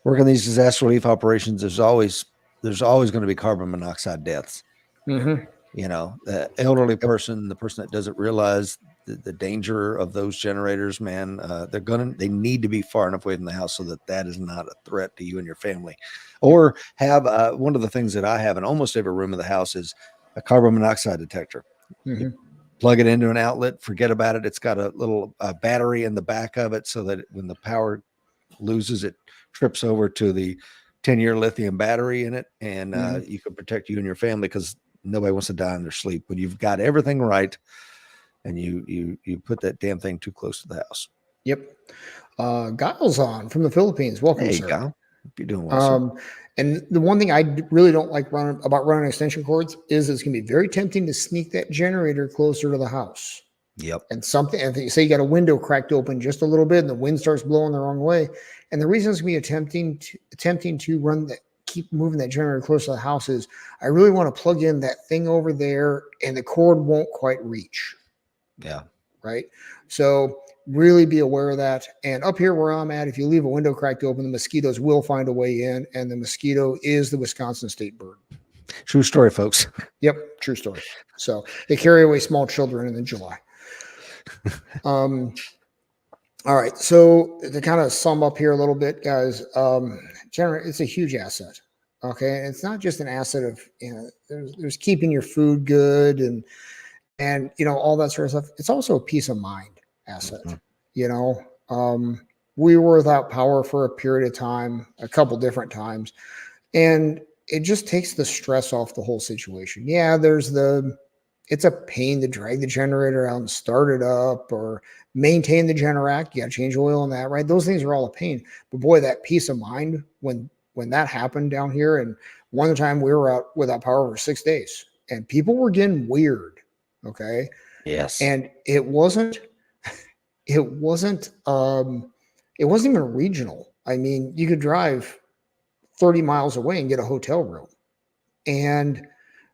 working these disaster relief operations, there's always going to be carbon monoxide deaths. Mm-hmm. You know, the elderly person, the person that doesn't realize the danger of those generators, man, they need to be far enough away from the house so that is not a threat to you and your family. Or have one of the things that I have in almost every room of the house is a carbon monoxide detector. Mm-hmm. Plug it into an outlet, forget about it. It's got a little battery in the back of it so that when the power loses, it trips over to the 10-year lithium battery in it, and you can protect you and your family, because nobody wants to die in their sleep. When you've got everything right and you put that damn thing too close to the house. Yep. Giles on from the Philippines. Welcome, Hey, sir. Kyle. Hope you're doing well, sir. And the one thing I really don't like about running extension cords is it's going to be very tempting to sneak that generator closer to the house. Yep. And you say you got a window cracked open just a little bit and the wind starts blowing the wrong way. And the reason it's going to be attempting to keep moving that generator close to the house is I really want to plug in that thing over there and the cord won't quite reach. Yeah. Right. So really be aware of that. And up here where I'm at, if you leave a window cracked open, the mosquitoes will find a way in. And the mosquito is the Wisconsin state bird. True story, folks. Yep. True story. So they carry away small children in July. All right. So to kind of sum up here a little bit, guys, it's a huge asset. Okay. And it's not just an asset of, there's keeping your food good and all that sort of stuff. It's also a peace of mind asset. Mm-hmm. We were without power for a period of time, a couple different times, and it just takes the stress off the whole situation. Yeah, it's a pain to drag the generator out and start it up or maintain the Generac. You got to change oil on that, right? Those things are all a pain. But boy, that peace of mind when that happened down here, and one time we were out without power for 6 days, and people were getting weird. Okay. Yes. And it wasn't even regional. I mean, you could drive 30 miles away and get a hotel room. And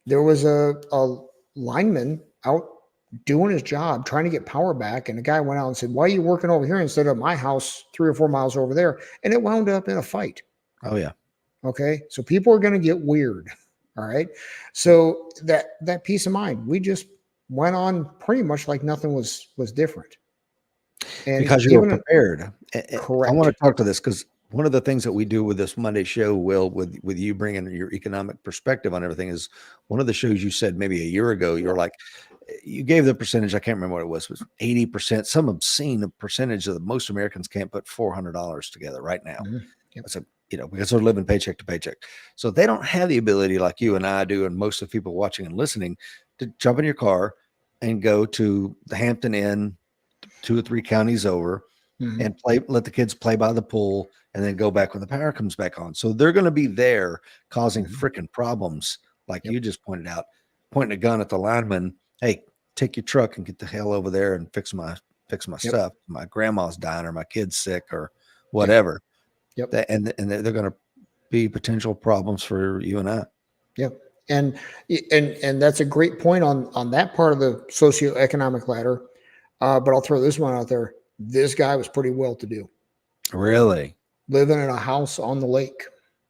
there was a lineman out doing his job, trying to get power back. And the guy went out and said, "Why are you working over here instead of my house 3 or 4 miles over there?" And it wound up in a fight. Oh, yeah. Okay. So people are going to get weird. All right. So that peace of mind, we just went on pretty much like nothing was different. And because you were prepared. Correct. I want to talk to this because one of the things that we do with this Monday show, Will, with you bringing your economic perspective on everything, is one of the shows you said maybe a year ago, you're like, you gave the percentage, I can't remember what it was 80%, some obscene percentage of most Americans can't put $400 together right now. Mm-hmm. Yep. That's because they're living paycheck to paycheck. So they don't have the ability like you and I do, and most of the people watching and listening, to jump in your car and go to the Hampton Inn 2 or 3 counties over, mm-hmm. and let the kids play by the pool and then go back when the power comes back on. So they're going to be there causing freaking problems. Like you just pointed out, pointing a gun at the lineman. Hey, take your truck and get the hell over there and fix my stuff. My grandma's dying or my kid's sick or whatever. Yep. And they're going to be potential problems for you and I. Yep. And that's a great point on that part of the socioeconomic ladder. But I'll throw this one out there. This guy was pretty well-to-do. Really? Living in a house on the lake.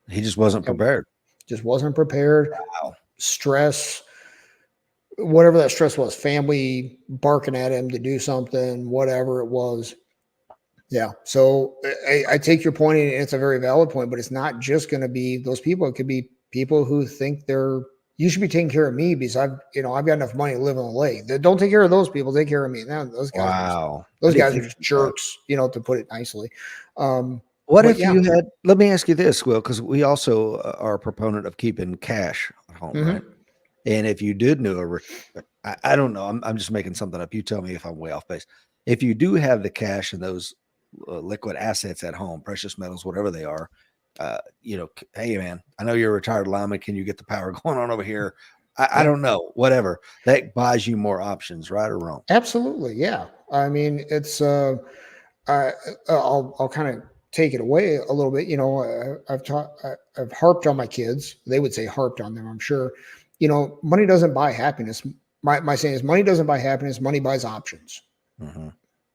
He just wasn't prepared. just wasn't prepared. Wow. Stress, whatever that stress was, family barking at him to do something, whatever it was. Yeah. So I take your point, and it's a very valid point, but it's not just going to be those people. It could be people who think you should be taking care of me because I've got enough money to live on the lake. Don't take care of those people. Take care of me. Now, Wow. those guys are just jerks, to put it nicely. What if you had, let me ask you this, Will, because we also are a proponent of keeping cash at home, right? And if you did know, I don't know, I'm just making something up. You tell me if I'm way off base. If you do have the cash and those liquid assets at home, precious metals, whatever they are, hey man, I know you're a retired lineman. Can you get the power going on over here? I don't know, whatever. That buys you more options, right or wrong? Absolutely. Yeah. I mean, it's, I'll kind of take it away a little bit. I've harped on my kids. They would say harped on them, I'm sure. Money doesn't buy happiness. My saying is money doesn't buy happiness. Money buys options.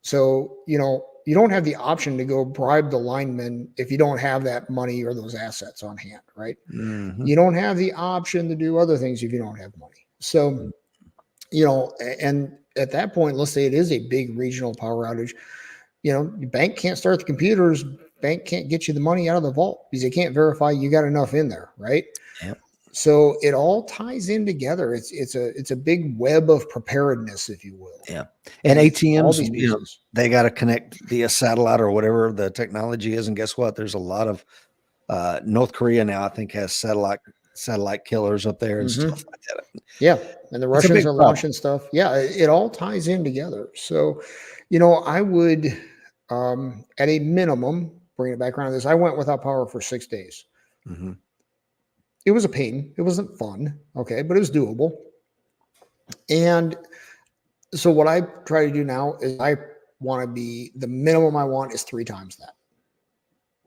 So, you don't have the option to go bribe the lineman if you don't have that money or those assets on hand, right? You don't have the option to do other things if you don't have money. So, and at that point, let's say it is a big regional power outage. Your bank can't start the computers. Bank can't get you the money out of the vault because they can't verify you got enough in there, right? Yep. So it all ties in together. It's a big web of preparedness, if you will. Yeah. And ATMs, all these pieces. they got to connect via satellite or whatever the technology is. And guess what? There's a lot of North Korea now, I think, has satellite killers up there and stuff like that. Yeah. And the Russians are launching stuff. Yeah. It all ties in together. So, I would, at a minimum, bring it back around to this. I went without power for 6 days. It was a pain. It wasn't fun. Okay. But it was doable. And so what I try to do now is I want to be, the minimum I want is 3 times that.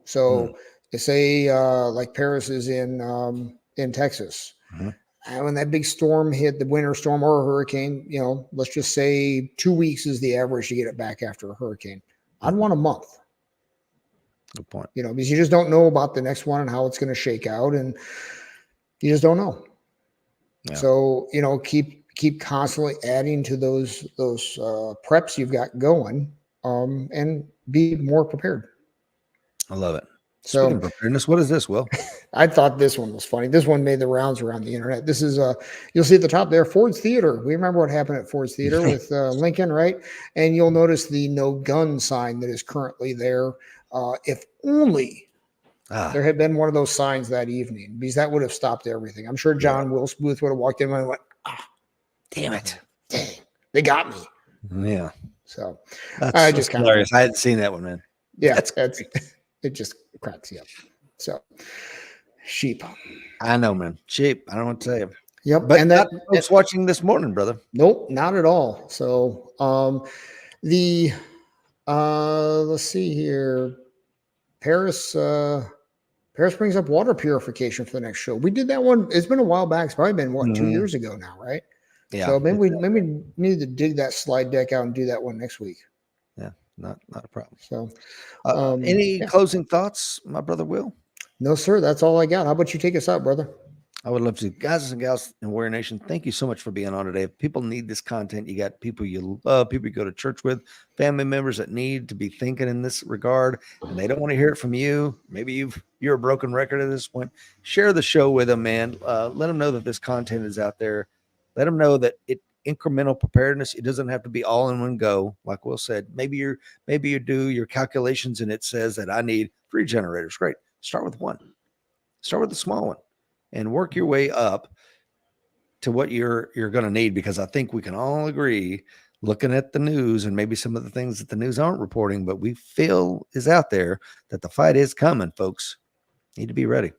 So say like Paris is in Texas. And when that big storm hit, the winter storm or a hurricane, let's just say 2 weeks is the average to get it back after a hurricane. I'd want a month. Good point. Because you just don't know about the next one and how it's going to shake out, and you just don't know. Yeah. So, keep constantly adding to those preps you've got going, and be more prepared. I love it. So, speaking of preparedness, what is this, Will? I thought this one was funny. This one made the rounds around the internet. This is you'll see at the top there, Ford's Theater. We remember what happened at Ford's Theater with Lincoln, right? And you'll notice the no gun sign that is currently there. If only there had been one of those signs that evening, because that would have stopped everything. I'm sure John Will Booth would have walked in and went, damn it. Dang, they got me. Yeah. So that's just kind of hilarious. I hadn't seen that one, man. Yeah. That's it just cracks you up. So sheep. I know, man. Sheep. I don't want to tell you. Yep. But and that folks watching this morning, brother. Nope, not at all. So let's see here. Paris brings up water purification for the next show. We did that one. It's been a while back. It's probably been 2 years ago now, right? Yeah. So maybe we need to dig that slide deck out and do that one next week. Yeah, not a problem. So any closing thoughts, my brother Will? No, sir. That's all I got. How about you take us out, brother? I would love to. Guys and gals in Warrior Nation, thank you so much for being on today. If people need this content, you got people you love, people you go to church with, family members that need to be thinking in this regard, and they don't want to hear it from you. Maybe you're a broken record at this point. Share the show with them, man. Let them know that this content is out there. Let them know that incremental preparedness, it doesn't have to be all in one go. Like Will said, maybe you do your calculations and it says that I need 3 generators. Great. Start with 1. Start with the small one and work your way up to what you're going to need, because I think we can all agree, looking at the news and maybe some of the things that the news aren't reporting, but we feel is out there, that the fight is coming, folks. Need to be ready.